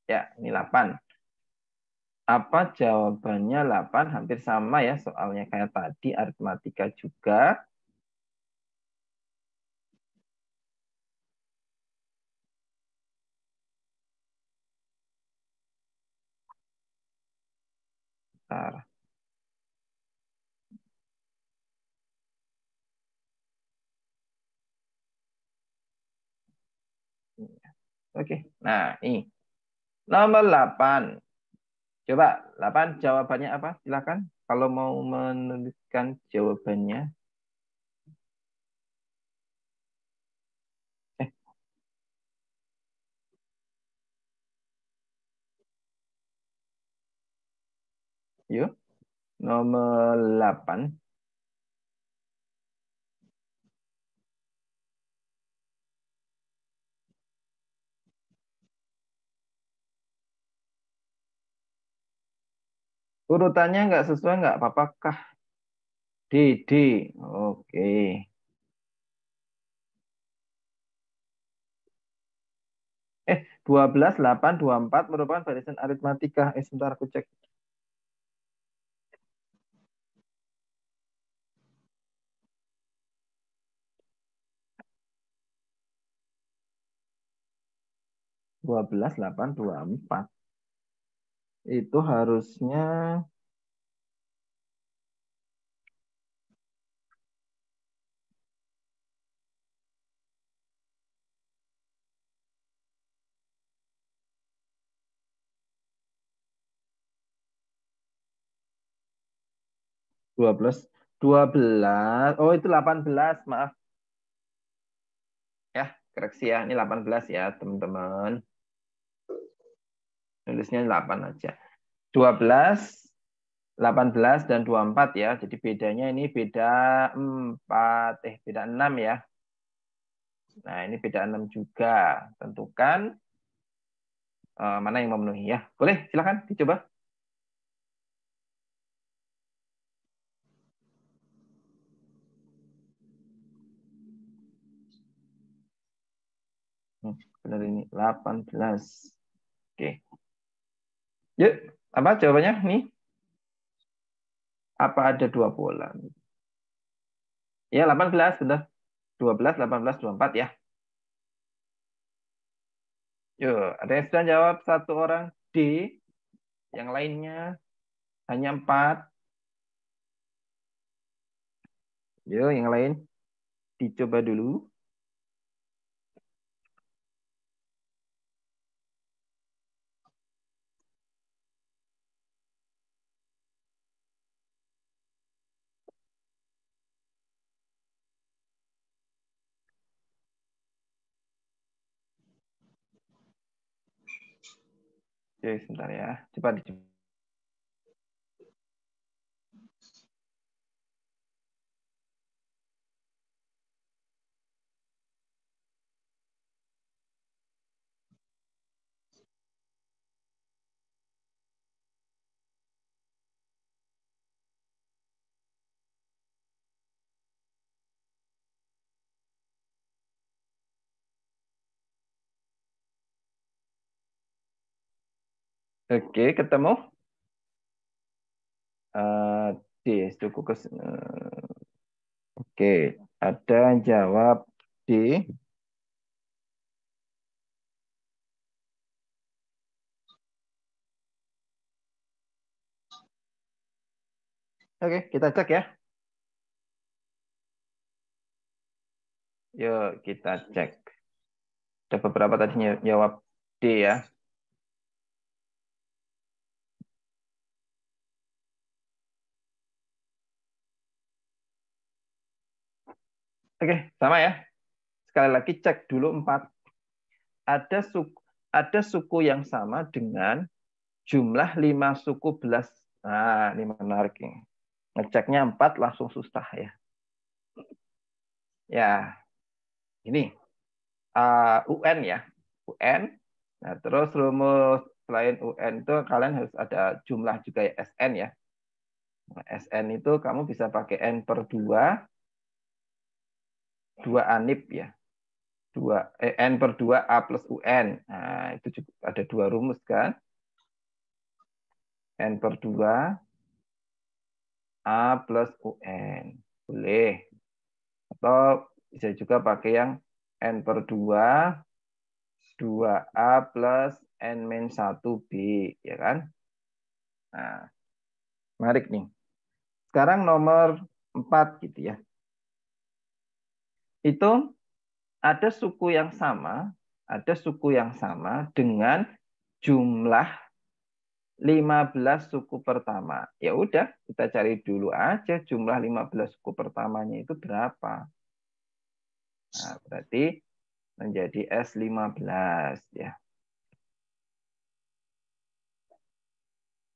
Ya, ini 8. Apa jawabannya 8? Hampir sama ya soalnya kayak tadi, aritmatika juga. Bentar. Oke, nah ini. Nomor 8. Coba 8 jawabannya apa? Silakan kalau mau menuliskan jawabannya. Eh, yuk. Nomor 8. Urutannya nggak sesuai nggak apa-apa kah? D. Oke. 12, 8, 24 merupakan barisan aritmatika. Sebentar aku cek. 12, 8, 24. Itu harusnya 12. 12. Oh, itu 18. Maaf. Ya, koreksi ya. Ini 18 ya, teman-teman. Nulisnya 8 aja. 12, 18 dan 24 ya. Jadi bedanya ini beda 4, beda 6 ya. Nah, ini beda 6 juga. Tentukan mana yang memenuhi ya. Boleh, silakan dicoba. Benar ini 18. Oke. Yuk, apa jawabannya nih? Apa ada dua pola? Ya, 18 benar. 12, 18, 24 ya. Yuk, ada yang sudah jawab satu orang D, yang lainnya hanya 4. Yuk, yang lain dicoba dulu. Oke, sebentar ya. Coba dicoba. Oke, ketemu. D, cukup ke Oke, ada yang jawab D. Oke, kita cek ya. Yuk, kita cek. Ada beberapa tadinya jawab D ya. Oke, sama ya. Sekali lagi cek dulu 4. Ada suku yang sama dengan jumlah 5 suku belas. Nah, ini menarik nih. Ngeceknya 4 langsung susah ya. Ya, ini UN ya. UN. Nah, terus rumus selain UN itu kalian harus ada jumlah juga ya, SN ya. Nah, SN itu kamu bisa pakai N per 2 anip ya. N per 2 A plus UN. Nah, itu juga ada 2 rumus kan. N per 2 A plus UN. Boleh. Atau bisa juga pakai yang N per 2 2A plus N-1B. Ya kan? Nah, menarik nih. Sekarang nomor 4 gitu ya. Itu ada suku yang sama dengan jumlah 15 suku pertama. Ya udah, kita cari dulu aja jumlah 15 suku pertamanya itu berapa. Nah, berarti menjadi S15 ya.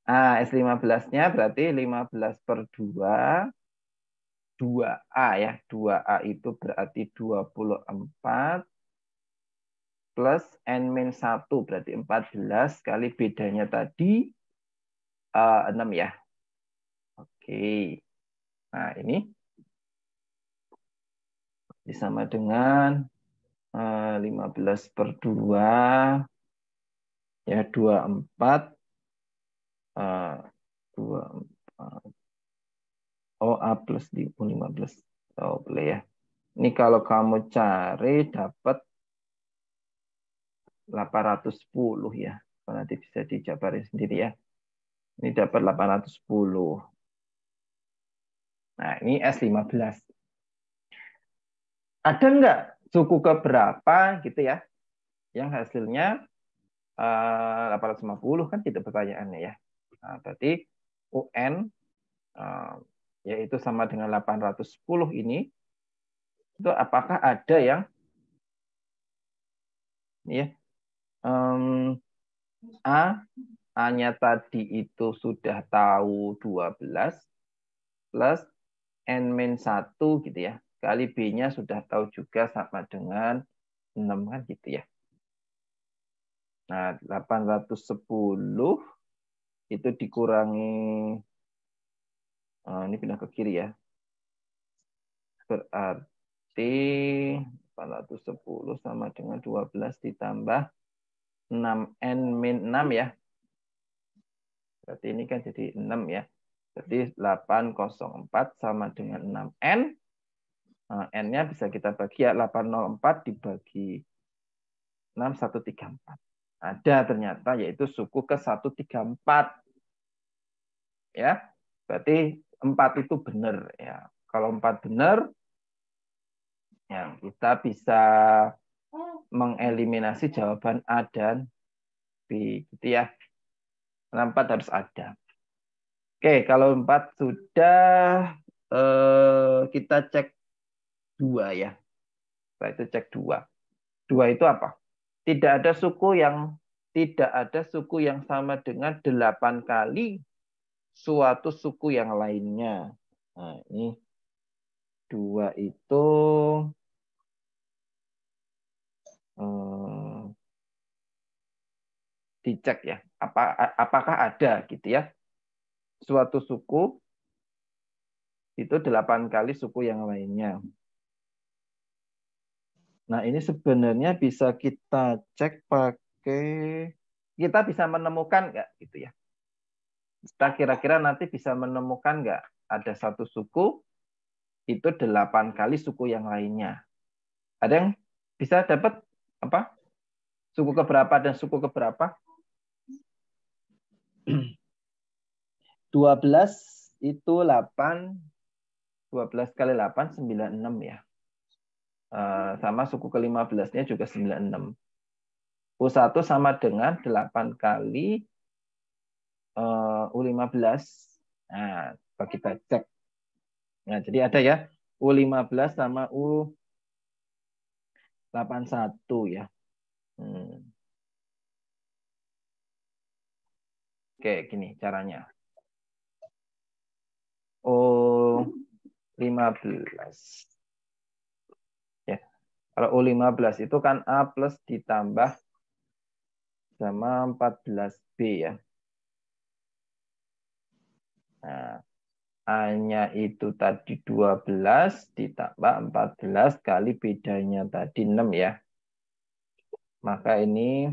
Nah, S15-nya berarti 15 per 2, 2A ya. 2A itu berarti 24 plus N-1 berarti 14 kali bedanya tadi 6 ya. Oke. Nah, ini sama dengan 15 per 2 ya 24 24 A plus 15. Oh, boleh ya. Ini kalau kamu cari dapat 810 ya. Nanti bisa dijabarin sendiri ya. Ini dapat 810. Nah, ini S15. Ada nggak suku keberapa gitu ya yang hasilnya 850 kan tidak pertanyaannya ya. Nah, berarti UN yaitu sama dengan 810 ini itu apakah ada yang ya A-nya tadi itu sudah tahu 12 plus N-1 gitu ya. Kali B-nya sudah tahu juga sama dengan 6 kan gitu ya. Nah, 810 itu dikurangi ini pindah ke kiri ya. Berarti 810 sama dengan 12 ditambah 6N min 6 ya. Berarti ini kan jadi 6 ya. Jadi 804 sama dengan 6N. N-nya bisa kita bagi ya 804 dibagi 6134. Ada ternyata yaitu suku ke 134. Ya. Berarti 4 itu benar ya. Kalau 4 benar ya kita bisa mengeliminasi jawaban A dan B gitu ya. Karena 4 harus ada. Oke, kalau 4 sudah kita cek 2 ya. Setelah itu cek 2. 2 itu apa? Tidak ada suku yang sama dengan 8 kali suatu suku yang lainnya. Nah, ini 2 itu dicek ya. Apakah ada gitu ya. Suatu suku itu 8 kali suku yang lainnya. Nah, ini sebenarnya bisa kita cek pakai, kita bisa menemukan nggak gitu ya. Kita kira-kira nanti bisa menemukan nggak ada satu suku itu 8 kali suku yang lainnya. Ada yang bisa dapat apa? Suku keberapa dan suku keberapa? 12 itu 8, 12 kali 8, 96 ya. Sama suku ke-15-nya juga 96. U1 sama dengan 8 kali U15. Nah, kita cek. Nah, jadi ada ya U15 sama U81 ya. Oke, gini caranya. U15. Ya. Kalau U15 itu kan A plus ditambah sama 14B ya. Nah, A-nya itu tadi 12 ditambah 14 kali bedanya tadi 6 ya. Maka ini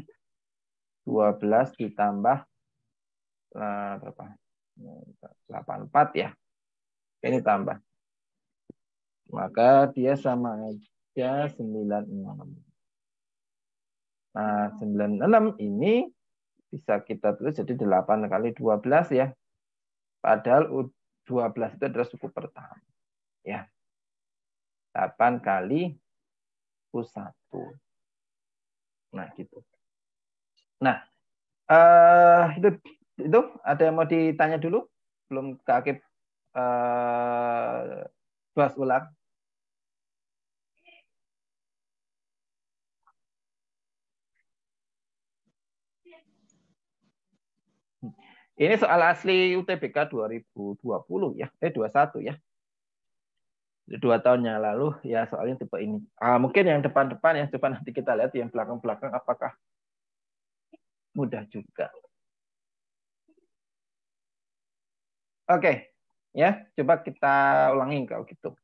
12 ditambah berapa? 84 ya. Ini tambah. Maka dia sama aja 96. Nah, 96 ini bisa kita tulis jadi 8 kali 12 ya. Padahal U12 itu adalah suku pertama. Ya. 8 kali U1. Nah, gitu. Nah, itu ada yang mau ditanya dulu? Belum Kak Akib bahas ulang. Ini soal asli UTBK 2020 ya, 21 ya. 2 tahun yang lalu ya soalnya tipe ini. Mungkin yang depan-depan ya, coba nanti kita lihat yang belakang-belakang apakah mudah juga. Oke, ya coba kita ulangi kalau gitu.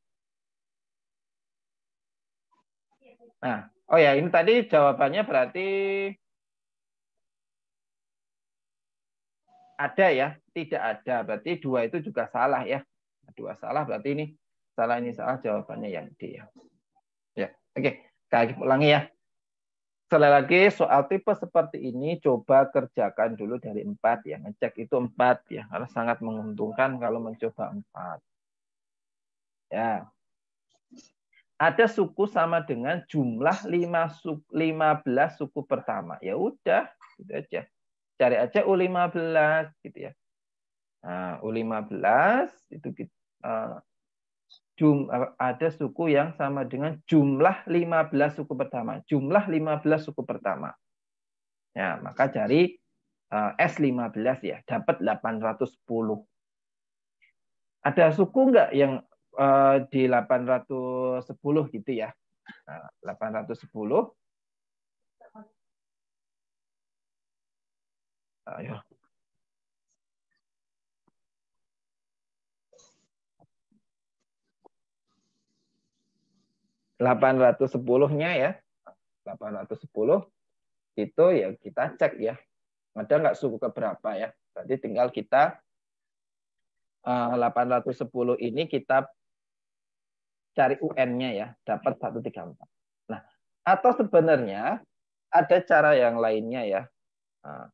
Nah, oh ya ini tadi jawabannya berarti ada ya, tidak ada. Berarti 2 itu juga salah ya. 2 salah berarti ini salah jawabannya yang D ya. Ya, oke. Kita ulangi ya. Sekali lagi soal tipe seperti ini coba kerjakan dulu dari 4 ya. Ngecek itu 4 ya. Karena sangat menguntungkan kalau mencoba 4. Ya. Ada suku sama dengan jumlah 15 suku pertama. Ya udah, gitu aja. Cari aja U15 gitu ya. Nah, U15 itu ada suku yang sama dengan jumlah 15 suku pertama. Jumlah 15 suku pertama. Ya, maka cari S15 ya, dapat 810. Ada suku enggak yang di 810 gitu ya? Nah, 810. Ayo. 810-nya ya. 810 itu ya kita cek ya. Ada nggak suku keberapa ya? Berarti tinggal kita 810 ini kita cari UN-nya ya, dapat 134. Nah, atau sebenarnya ada cara yang lainnya ya. Nah,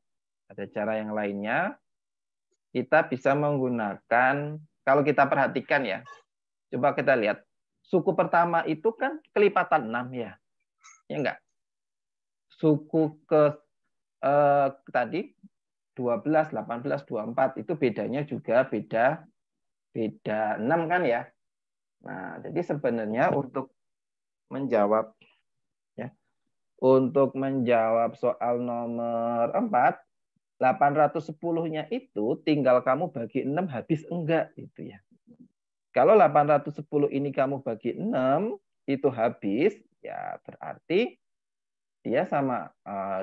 ada cara yang lainnya, kita bisa menggunakan, kalau kita perhatikan ya, coba kita lihat, suku pertama itu kan kelipatan 6 ya. Ya enggak? Suku tadi 12, 18, 24 itu bedanya juga beda 6 kan ya. Nah, jadi sebenarnya menjawab untuk menjawab soal nomor 4, 810-nya itu tinggal kamu bagi 6 habis enggak gitu ya. Kalau 810 ini kamu bagi 6 itu habis, ya berarti dia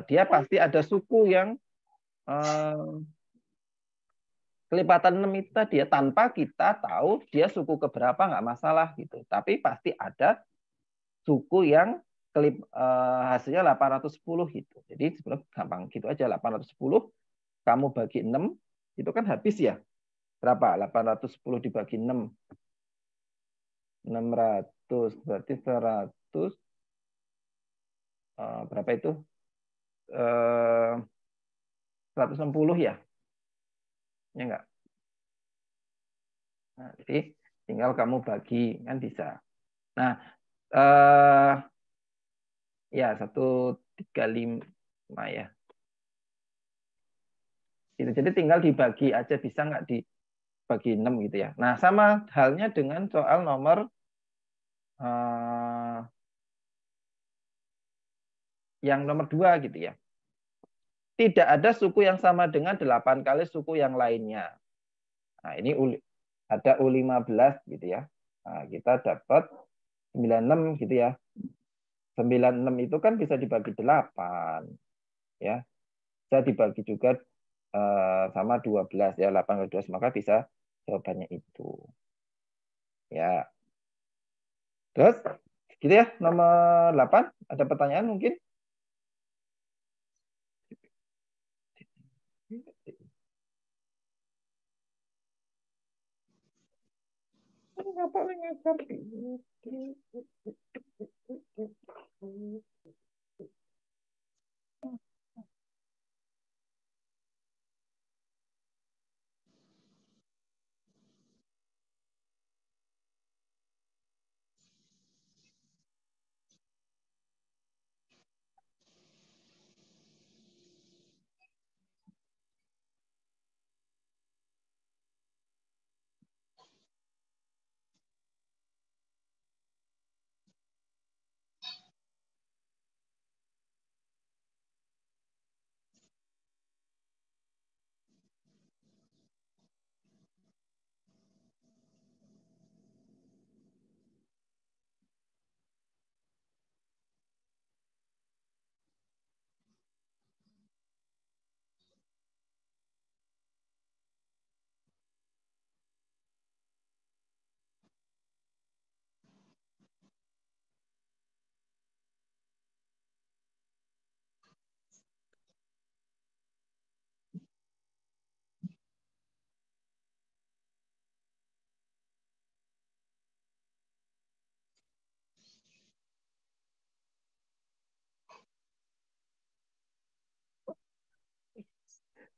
dia pasti ada suku yang kelipatan 6 itu tadi ya, tanpa kita tahu dia suku keberapa nggak masalah gitu. Tapi pasti ada suku yang hasilnya 810 gitu. Jadi sebenarnya gampang gitu aja, 810 kamu bagi 6 itu kan habis ya. Berapa? 810 dibagi 6. 600 berarti 100 berapa itu? 160 ya. Ya enggak? Nah, jadi tinggal kamu bagi kan bisa. Nah, ya 135 ya. Gitu. Jadi tinggal dibagi aja, bisa nggak dibagi 6 gitu ya. Nah, sama halnya dengan soal nomor yang nomor 2 gitu ya. Tidak ada suku yang sama dengan 8 kali suku yang lainnya. Nah, ini ada U15 gitu ya. Nah, kita dapat 96 gitu ya. 96 itu kan bisa dibagi 8 ya. Bisa dibagi juga sama 12 ya, 8 kali 12, maka bisa jawabannya itu. Ya. Terus gitu ya, nomor 8 ada pertanyaan mungkin?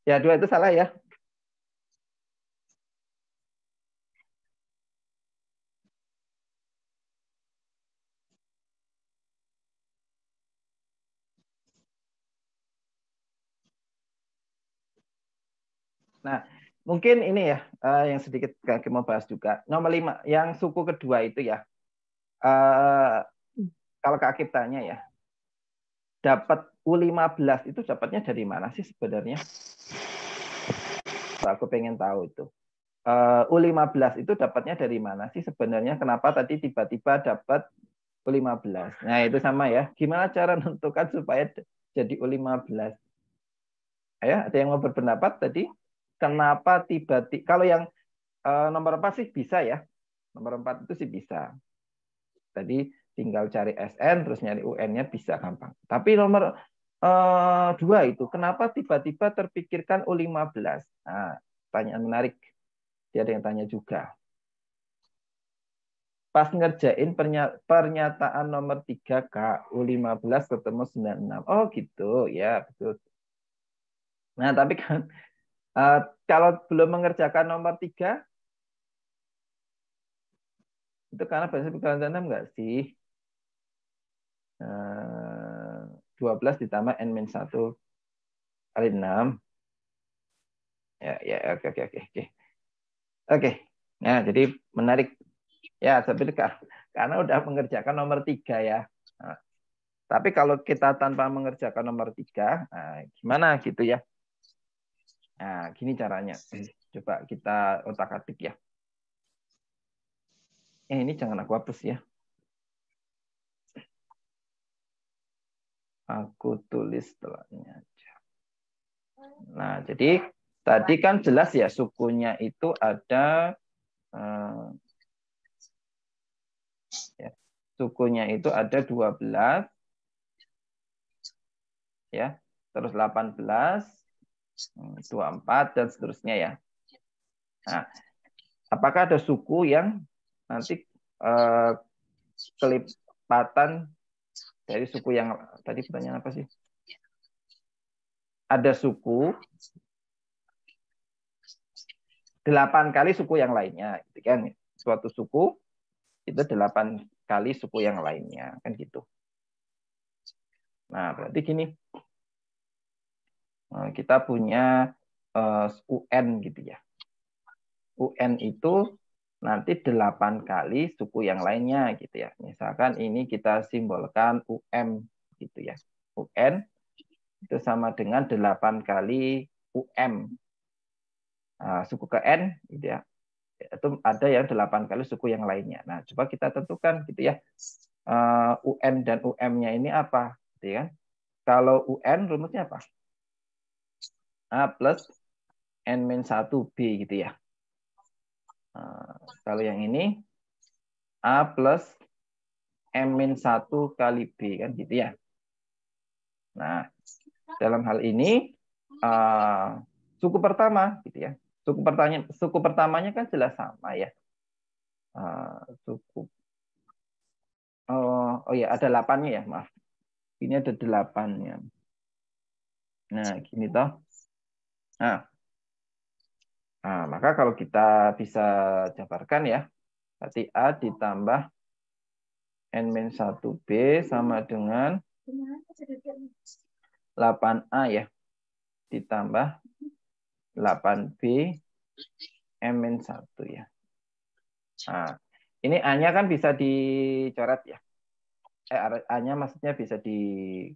Ya, 2 itu salah ya. Nah, mungkin ini ya yang sedikit kaki mau bahas juga. Nomor 5, yang suku kedua itu ya. Kalau Kak Akib tanya ya, dapat U15 itu dapatnya dari mana sih sebenarnya? Aku pengen tahu itu. U15 itu dapatnya dari mana sih sebenarnya? Kenapa tadi tiba-tiba dapat U15? Nah, itu sama ya. Gimana cara menentukan supaya jadi U15? Ya, ada yang mau berpendapat tadi? Kenapa tiba-tiba, kalau yang nomor 4 sih bisa ya. Nomor 4 itu sih bisa. Tadi tinggal cari SN, terus nyari UN-nya bisa gampang. Tapi nomor 2 itu, kenapa tiba-tiba terpikirkan U15? Nah, pertanyaan menarik. Dia ada yang tanya juga. Pas ngerjain pernyataan nomor 3 Kak, U15 ketemu 96. Oh gitu, ya betul. Nah, tapi kan kalau belum mengerjakan nomor 3, itu karena prinsip kekalian 6 nggak sih? 12 ditambah N-1 kali 6. Ya, ya, oke, oke, oke, oke. Oke, nah jadi menarik. Ya, tapi karena udah mengerjakan nomor 3 ya. Nah, tapi kalau kita tanpa mengerjakan nomor 3, nah, gimana gitu ya? Nah, gini caranya. Coba kita otak-atik ya. Ini jangan aku hapus ya. Aku tulis setelahnya aja. Nah, jadi tadi kan jelas ya sukunya itu ada ya, sukunya itu ada 12 ya, terus 18, 24 dan seterusnya ya. Nah, apakah ada suku yang nanti kelipatan dari suku yang tadi, pertanyaan apa sih? Ada suku 8 kali suku yang lainnya, gitu kan? Suatu suku itu 8 kali suku yang lainnya, kan gitu. Nah, berarti gini, kita punya UN gitu ya. UN itu nanti 8 kali suku yang lainnya gitu ya. Misalkan ini kita simbolkan UM gitu ya. UN itu sama dengan 8 kali UM. Nah, suku ke N gitu ya. Itu ada yang 8 kali suku yang lainnya. Nah, coba kita tentukan gitu ya. UN dan UM-nya ini apa gitu ya. Kalau UN rumusnya apa? A plus N-1B gitu ya. Kalau yang ini A plus M-1 kali B kan gitu ya. Nah, dalam hal ini suku pertama gitu ya. Suku pertamanya kan jelas sama ya. Suku oh ya ada 8-nya ya, maaf. Ini ada 8-nya. Nah, gini toh. Nah, maka kalau kita bisa jabarkan ya, berarti A ditambah N-1B sama dengan 8A ya, ditambah 8B M-1 ya. Nah, ini A-nya kan bisa dicoret ya. A-nya maksudnya bisa dikurangkan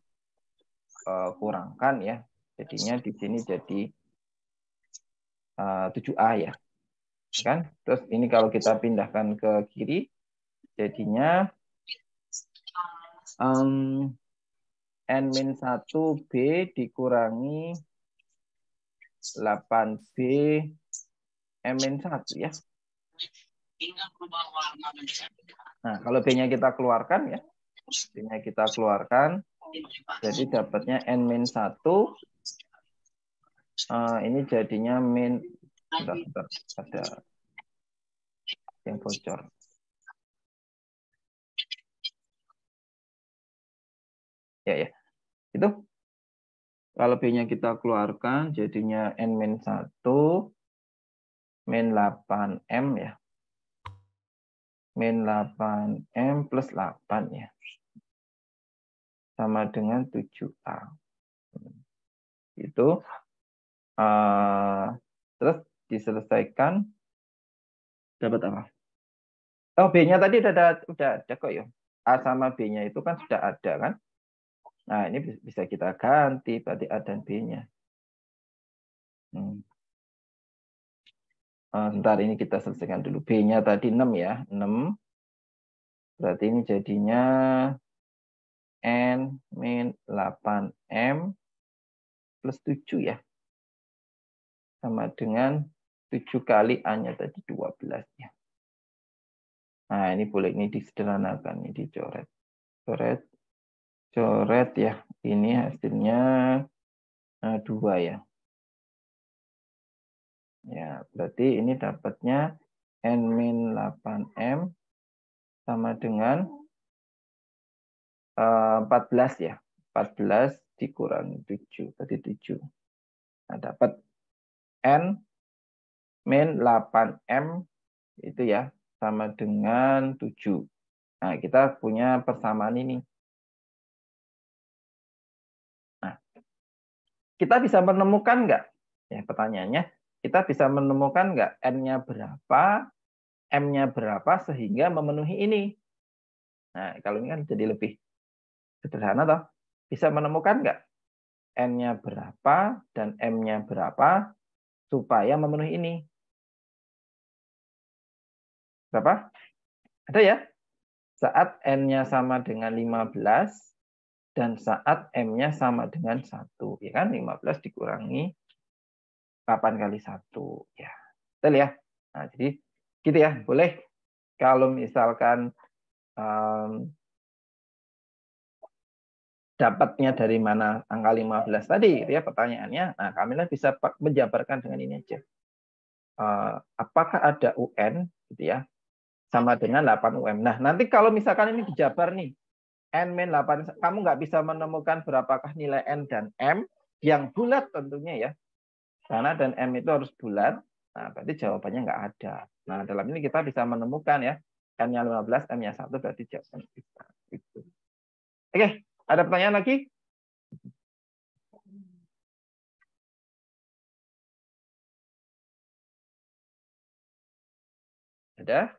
ya. Jadinya di sini jadi 7A ya. Kan? Terus ini kalau kita pindahkan ke kiri, jadinya N-1B dikurangi 8B M-1 ya. Nah, kalau B-nya kita keluarkan ya. B-nya kita keluarkan. Jadi dapatnya N-1. Ini jadinya bentar, ada yang bocor. Ya. Itu kalau B-nya kita keluarkan jadinya N-1 min 8M ya. Min 8M plus 8 ya. Sama dengan 7A. Itu terus diselesaikan dapat apa? Oh, B-nya tadi udah ada kok ya. A sama B-nya itu kan sudah ada kan? Nah, ini bisa kita ganti berarti A dan B-nya. Sebentar ini kita selesaikan dulu. B-nya tadi 6 ya. 6. Berarti ini jadinya N min 8M plus 7 ya. Sama dengan 7 kali A-nya tadi 12 ya. Nah, ini boleh ini disederhanakan. Ini dicoret. Coret ya. Ini hasilnya 2 ya. Ya, berarti ini dapatnya N-8M sama dengan 14 ya. 14 dikurangi 7. Tadi 7. Nah, dapat N min 8M itu ya. Sama dengan 7. Nah, kita punya persamaan ini. Nah, kita bisa menemukan nggak? Ya, pertanyaannya, kita bisa menemukan nggak N-nya berapa, M-nya berapa sehingga memenuhi ini? Nah, kalau ini kan jadi lebih sederhana toh. Bisa menemukan nggak N-nya berapa dan M-nya berapa supaya memenuhi ini? Berapa? Ada ya? Saat N-nya sama dengan 15 dan saat M-nya sama dengan 1. Ya kan? 15 dikurangi 8 kali 1. Ya. Betul ya? Nah, jadi gitu ya. Boleh kalau misalkan dapatnya dari mana angka 15 tadi gitu ya pertanyaannya. Nah, Kamila bisa menjabarkan dengan ini aja. Apakah ada UN gitu ya sama dengan 8 UM. Nah, nanti kalau misalkan ini dijabar nih N-8, kamu nggak bisa menemukan berapakah nilai N dan M yang bulat tentunya ya. Karena dan M itu harus bulat. Nah, berarti jawabannya nggak ada. Nah, dalam ini kita bisa menemukan ya N-nya 15, M-nya 1 berarti jawabannya bisa. Gitu. Oke, ada pertanyaan lagi? Ada?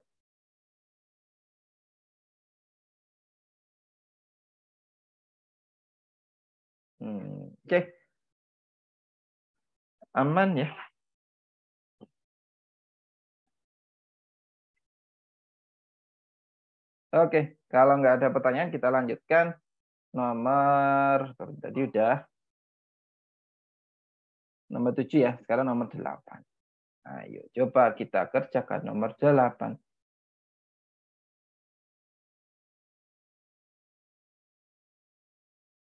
Oke. Aman ya. Oke, kalau nggak ada pertanyaan kita lanjutkan nomor tadi udah nomor 7 ya. Sekarang nomor 8. Ayo coba kita kerjakan nomor 8.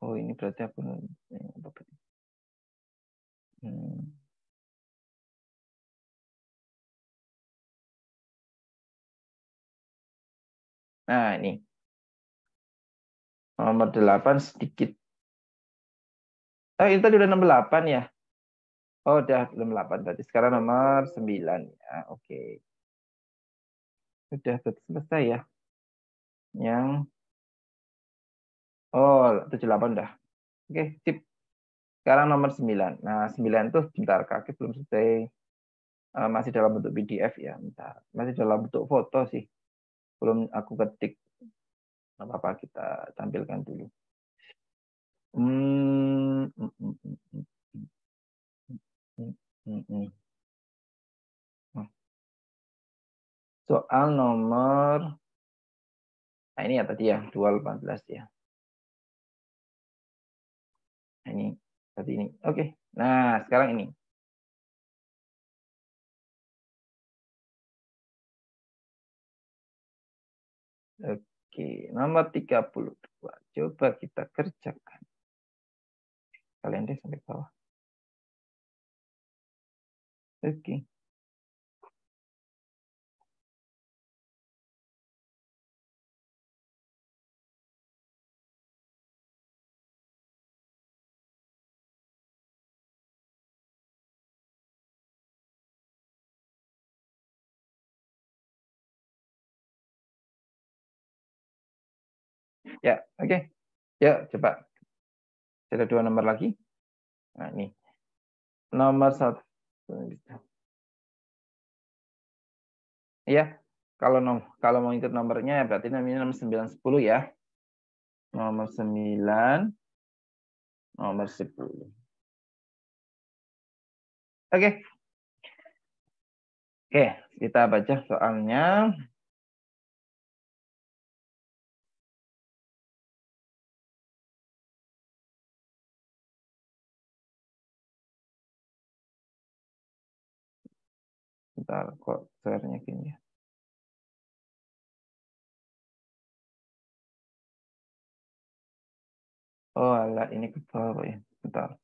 Oh, ini berarti aku Nah, ini. Nomor 8 sedikit. Oh, itu tadi udah nomor 8 ya? Oh, udah belum 8 berarti. Sekarang nomor 9 ya. Oke. Sudah selesai ya. Yang oh, 78 udah. Oke, sip. Sekarang nomor 9. Nah, 9 tuh bentar kaki belum selesai. Masih dalam bentuk PDF ya, bentar. Masih dalam bentuk foto sih. Belum aku ketik. Nggak apa-apa, kita tampilkan dulu. Soal nomor, nah ini ya tadi ya, 218 ya. Nah, ini, tadi ini. Oke, nah sekarang ini. Oke, nomor 32. Coba kita kerjakan. Kalian deh sampai bawah. Oke. Ya, oke. Ya, coba. Ada 2 nomor lagi. Nah, ini. Nomor 1. Iya, kalau mau ikut nomornya berarti namanya nomor 9, 10 ya. Nomor 9, nomor 10. Oke. Oke, kita baca soalnya. Bentar, kok suaranya gini ya. Oh, alah, ini ke bawah ya. Bentar.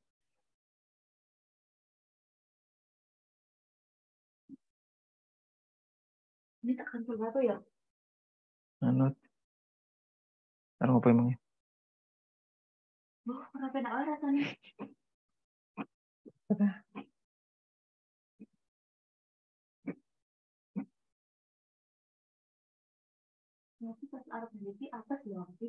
Ini tekan berapa ya? Anut. Taruh apa emangnya? Oh, kenapa nak arah tadi? Nanti pas arah sendiri atas ya, nanti.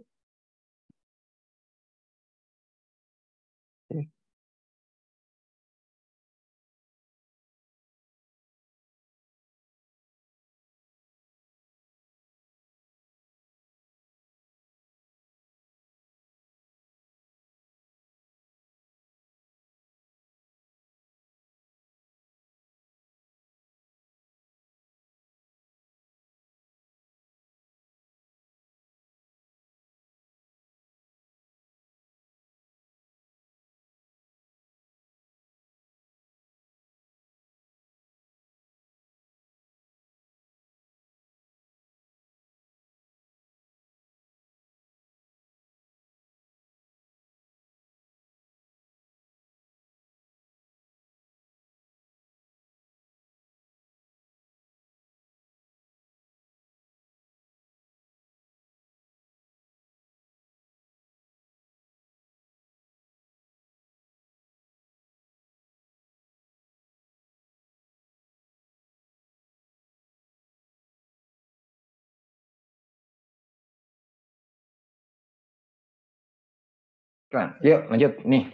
Kan, yuk lanjut nih.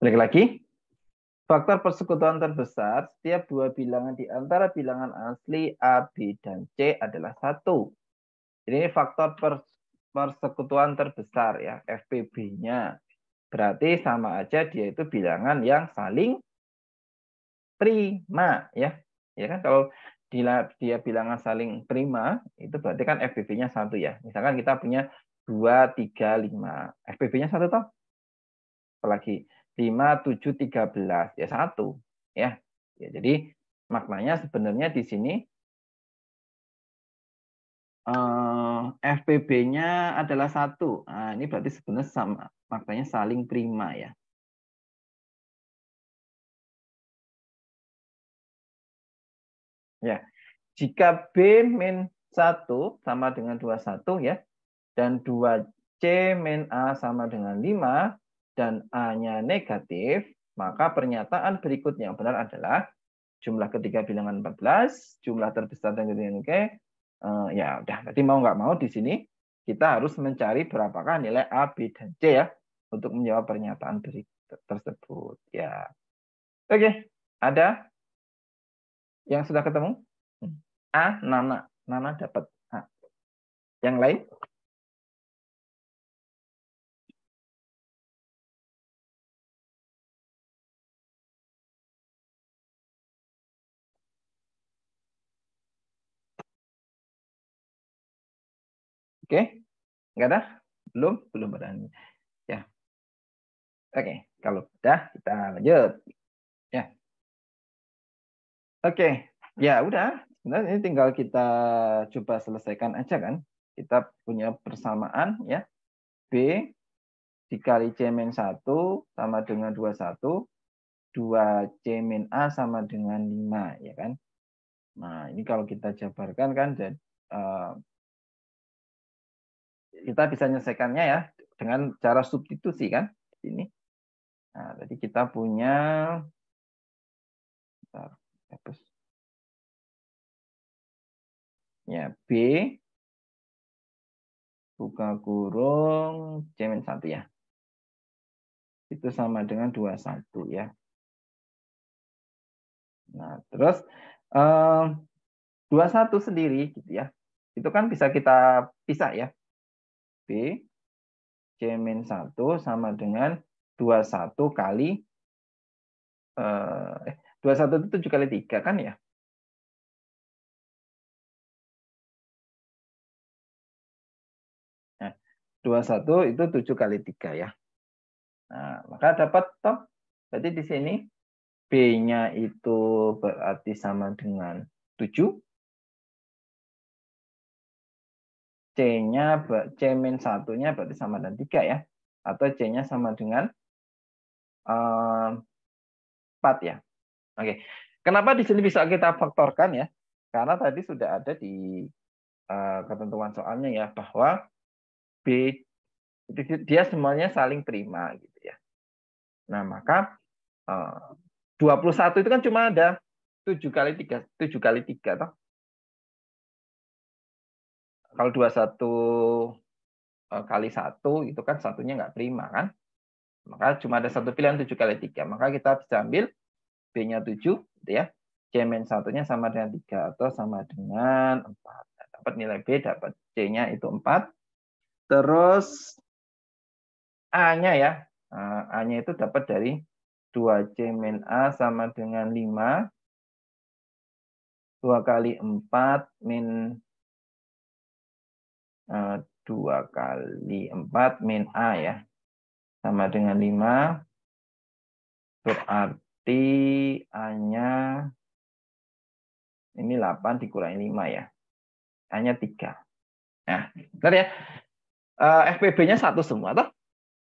Balik lagi. Faktor persekutuan terbesar, setiap dua bilangan di antara bilangan asli A, B, dan C adalah 1. Jadi ini faktor persekutuan terbesar ya, FPB-nya. Berarti sama aja dia itu bilangan yang saling prima ya. Ya kan kalau dia bilangan saling prima, itu berarti kan FPB-nya 1 ya. Misalkan kita punya 2, 3, 5. FPB-nya 1 toh? Apalagi 5, 7, 13 ya 1 ya. Ya jadi maknanya sebenarnya di sini FPB-nya adalah 1. Nah, ini berarti sebenarnya sama maknanya saling prima ya. Ya. Jika B min 1 sama dengan 21 ya dan 2C min A sama dengan 5 dan A-nya negatif, maka pernyataan berikutnya yang benar adalah jumlah ketiga bilangan 14, jumlah terbesar dan ketiga ya udah. Berarti mau nggak mau di sini kita harus mencari berapakah nilai A, B, dan C ya untuk menjawab pernyataan tersebut ya. Oke, ada yang sudah ketemu? A, Nana dapat A. Yang lain? Oke, nggak ada? Belum ada. Ya, oke. Kalau udah kita lanjut. Ya, oke. Ya udah. Sebenarnya ini tinggal kita coba selesaikan aja kan. Kita punya persamaan ya. B dikali C min 1 sama dengan 21. 2C min A sama dengan 5 ya kan. Nah, ini kalau kita jabarkan kan kita bisa menyelesaikannya ya dengan cara substitusi kan di sini. Nah, tadi kita punya ya B buka kurung C min 1 ya. Itu sama dengan 21 ya. Nah, terus 21 sendiri gitu ya. Itu kan bisa kita pisah ya. B C min 1 sama dengan 21 kali 21 itu 7 kali 3 kan ya? Nah, 21 itu 7 kali 3 ya. Nah, maka dapat toh. Berarti di sini B-nya itu berarti sama dengan 7. C-nya C min 1-nya berarti sama dengan 3 ya. Atau C-nya sama dengan 4 ya. Oke. Kenapa di sini bisa kita faktorkan ya? Karena tadi sudah ada di ketentuan soalnya ya bahwa B dia semuanya saling prima gitu ya. Nah, maka 21 itu kan cuma ada 7 kali 3 toh. Kalau 21 kali 1 itu kan satunya nggak prima kan. Maka cuma ada satu pilihan 7 kali 3. Maka kita bisa ambil B-nya 7 gitu ya. C min 1-nya sama dengan 3 atau sama dengan 4. Dapat nilai B, dapat C-nya itu 4. Terus A-nya ya. A-nya itu dapat dari 2C min A sama dengan 5. 2 kali 4 min 2 kali 4 min A ya. Sama dengan 5. Berarti A-nya ini 8 dikurangi 5 ya. A-nya 3. Nah, benar ya. FPB-nya 1 semua toh.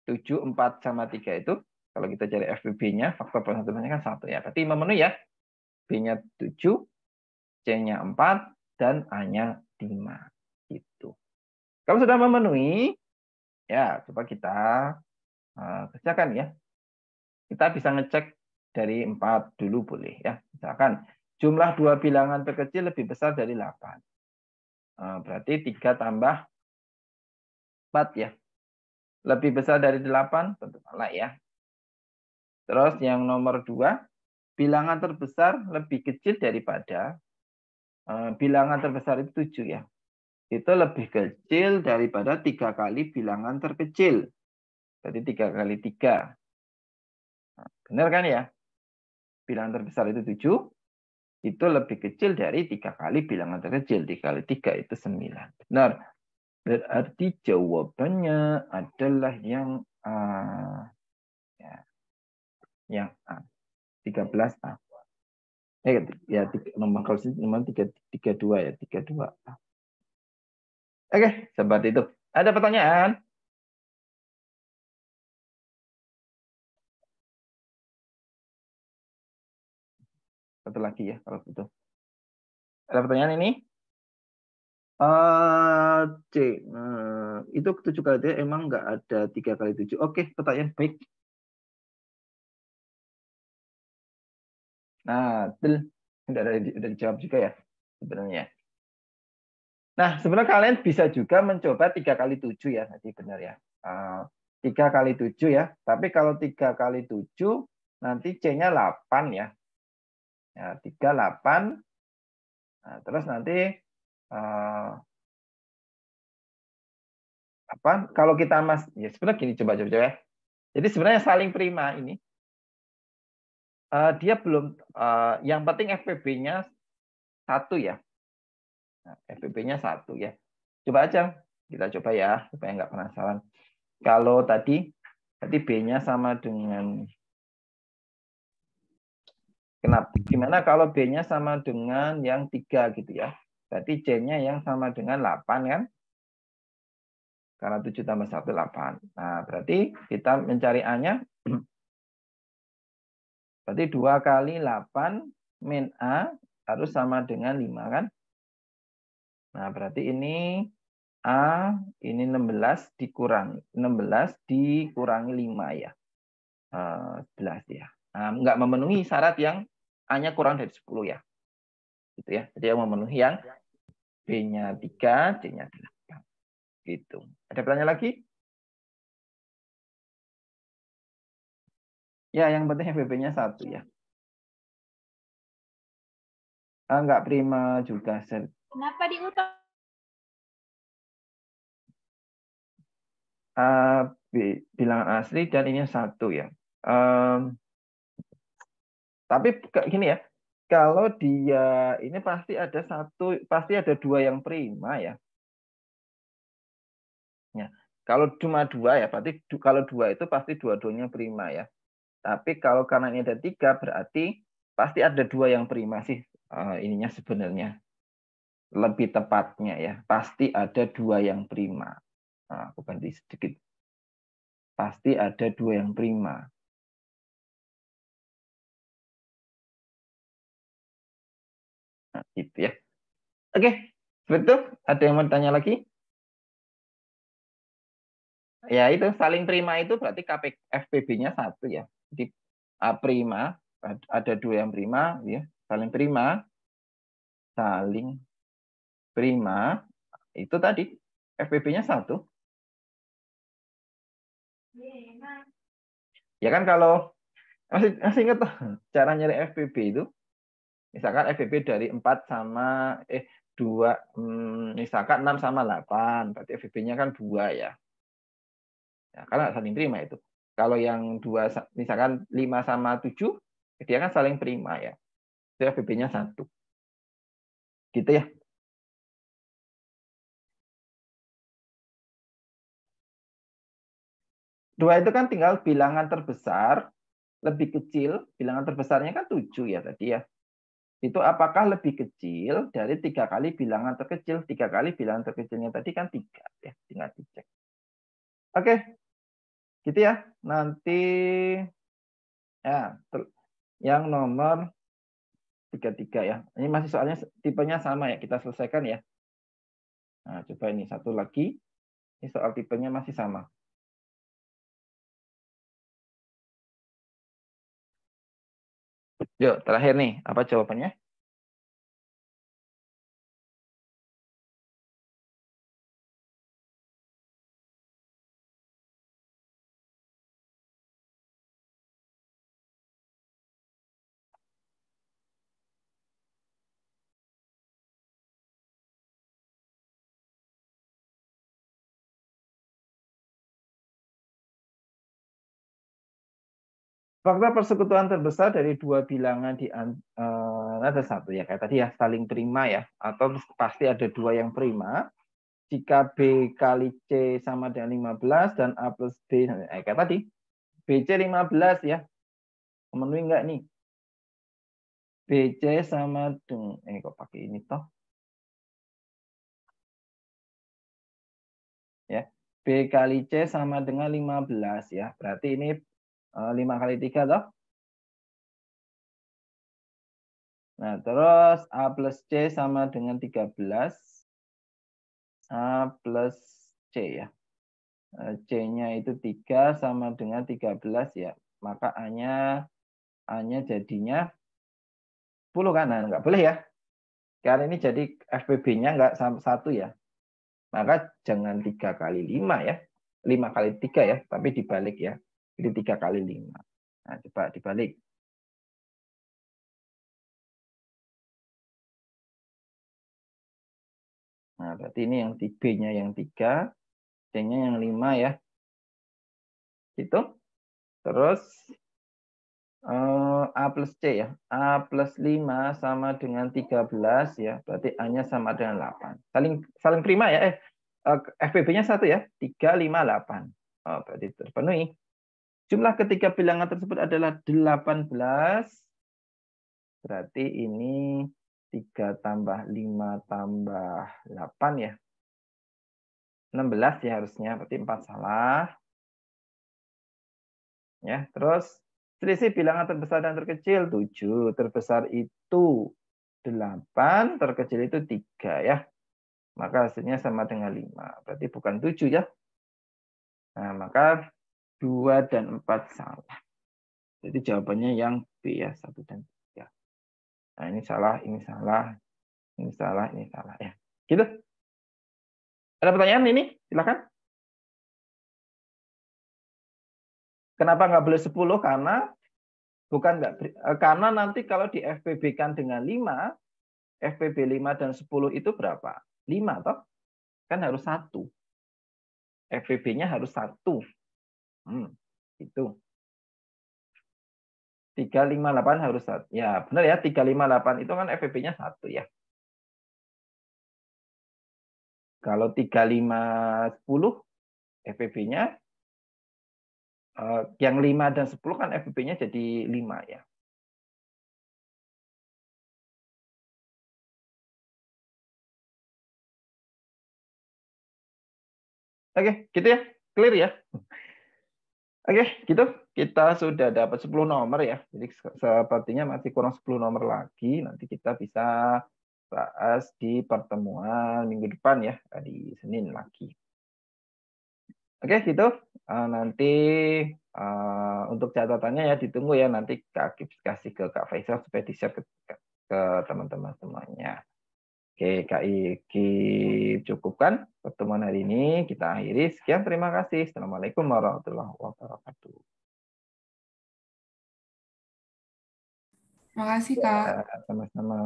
7, 4 sama 3 itu kalau kita cari FPB-nya, faktor persatuannya kan 1 ya. Berarti memenuhi ya. B-nya 7, C-nya 4, dan A-nya 5. Gitu. Kalau sudah memenuhi, ya coba kita kerjakan ya. Kita bisa ngecek dari 4 dulu boleh ya. Misalkan jumlah dua bilangan terkecil lebih besar dari 8. Berarti 3 tambah 4 ya. Lebih besar dari 8 tentu salah ya. Terus yang nomor 2, bilangan terbesar lebih kecil daripada bilangan terbesar itu 7 ya. Itu lebih kecil daripada 3 kali bilangan terkecil. Berarti 3 kali 3. Nah, benar kan ya? Bilangan terbesar itu 7, itu lebih kecil dari 3 kali bilangan terkecil. 3 kali 3 itu 9. Benar. Berarti jawabannya adalah yang A. Ya. Yang A. 13A. Ya, nomor kalau nomor 32 ya, 32. Oke, seperti itu. Ada pertanyaan? Satu lagi ya, kalau begitu. Ada pertanyaan ini? C. Itu 7 kali 3 emang nggak ada 3 kali 7. Oke, pertanyaan baik. Nah, udah dijawab juga ya sebenarnya. Nah, sebenarnya kalian bisa juga mencoba 3 kali 7 ya, nanti benar ya. 3 kali 7 ya. Tapi kalau 3 kali 7 nanti C-nya 8 ya. Ya, 3, 8. Nah, terus nanti apa? Kalau kita ya sebenarnya gini, coba ya. Jadi sebenarnya saling prima ini. Dia belum, yang penting FPB-nya 1 ya. Nah, FPB-nya 1 ya. Coba aja, kita coba ya, supaya nggak penasaran. Kalau tadi B-nya sama dengan, kenapa? Gimana kalau B-nya sama dengan yang 3 gitu ya. Berarti C-nya yang sama dengan 8 kan? Karena 7 tambah 1, 8. Nah, berarti kita mencari A-nya. Berarti 2 kali 8 min A harus sama dengan 5 kan? Nah, berarti ini A, ini 16 dikurangi 5 ya. 11 ya. Nah, nggak memenuhi syarat yang A-nya kurang dari 10 ya. Gitu ya. Jadi yang memenuhi yang B-nya 3, C-nya 8. Gitu. Ada pertanyaan lagi? Ya, yang penting FBB-nya 1 ya. Nggak prima juga. Kenapa diulang? Bilangan asli dan ini 1 ya. Tapi gini ya, kalau dia ini pasti ada 2 yang prima ya. Ya. Kalau cuma 2 ya, berarti kalau 2 itu pasti dua-duanya prima ya. Tapi kalau karena ini ada 3, berarti pasti ada 2 yang prima sih, ininya sebenarnya. Lebih tepatnya ya, pasti ada 2 yang prima. Nah, aku ganti sedikit. Pasti ada 2 yang prima. Nah, gitu ya. Oke, betul. Ada yang mau tanya lagi? Ya itu saling prima itu berarti FPB-nya 1 ya. Jadi A prima, ada 2 yang prima, ya. Saling prima itu tadi FPB-nya 1. Ya kan kalau masih ingat tuh cara nyari FPB itu, misalkan FPB dari 4 sama 2, misalkan 6 sama 8, berarti FPB-nya kan 2 ya. Ya, karena saling prima itu. Kalau yang 2 misalkan 5 sama 7, dia kan saling prima ya. Itu FPB-nya 1. Gitu ya. Dua itu kan tinggal bilangan terbesar lebih kecil, bilangan terbesarnya kan 7 ya tadi ya. Itu apakah lebih kecil dari 3 kali bilangan terkecil? 3 kali bilangan terkecilnya tadi kan 3 ya, tinggal dicek. Oke, gitu ya. Nanti ya yang nomor 33 ya. Ini masih soalnya tipenya sama ya, kita selesaikan ya. Nah, coba ini satu lagi. Ini soal tipenya masih sama. Yuk, terakhir nih, apa jawabannya? Faktor persekutuan terbesar dari dua bilangan di ada satu ya kayak tadi ya saling prima ya atau pasti ada dua yang prima. Jika B kali C sama dengan 15 dan A plus B kayak tadi BC 15 ya. Memenuhi enggak nih? BC sama dengan kok pakai ini toh? Ya. B kali C sama dengan 15 ya. Berarti ini 5 kali 3 toh? Nah, terus A plus C sama dengan 13. A plus C ya. C-nya itu 3 sama dengan 13 ya. Maka A-nya jadinya 10 kan? Nah, nggak boleh ya. Karena ini jadi FPB-nya nggak sama 1 ya. Maka jangan 3 kali 5 ya. 5 kali 3 ya. Tapi dibalik ya. Jadi 3 kali 5. Nah, coba dibalik. Nah, berarti ini yang B-nya yang 3. C-nya yang 5 ya. Gitu. Terus A plus C ya. A plus 5 sama dengan 13 ya. Berarti A-nya sama dengan 8. Saling prima ya. FPB-nya 1 ya. 3, 5, 8. Oh, berarti terpenuhi. Jumlah ketiga bilangan tersebut adalah 18. Berarti ini 3 tambah 5 tambah 8 ya. 16 ya harusnya. Berarti 4 salah. Ya, terus selisih bilangan terbesar dan terkecil 7. Terbesar itu 8, terkecil itu 3 ya. Maka hasilnya sama dengan 5. Berarti bukan 7 ya. Nah, maka 2 dan 4 salah. Jadi jawabannya yang B ya, 1 dan 3. Nah, ini salah, ini salah, ini salah, ini salah ya. Gitu. Ada pertanyaan ini? Silakan. Kenapa nggak boleh 10? Karena nanti kalau di FPB-kan dengan 5, FPB 5 dan 10 itu berapa? 5 toh? Kan harus 1. FPB-nya harus 1. Itu. 358 harus 1. Ya, benar ya. 358 itu kan FPB-nya 1 ya. Kalau 3510 FPB-nya yang 5 dan 10 kan FPB-nya jadi 5 ya. Oke, gitu ya. Clear ya. Oke, gitu. Kita sudah dapat 10 nomor ya. Jadi sepertinya masih kurang 10 nomor lagi. Nanti kita bisa bahas di pertemuan minggu depan ya. Di Senin lagi. Oke, gitu. Nanti untuk catatannya ya ditunggu ya. Nanti Kak Kip kasih ke Kak Faisal supaya di-share ke teman-teman semuanya. Oke, Kak Iki cukupkan pertemuan hari ini. Kita akhiri. Sekian, terima kasih. Assalamualaikum warahmatullahi wabarakatuh. Makasih, Kak. Ya, sama-sama.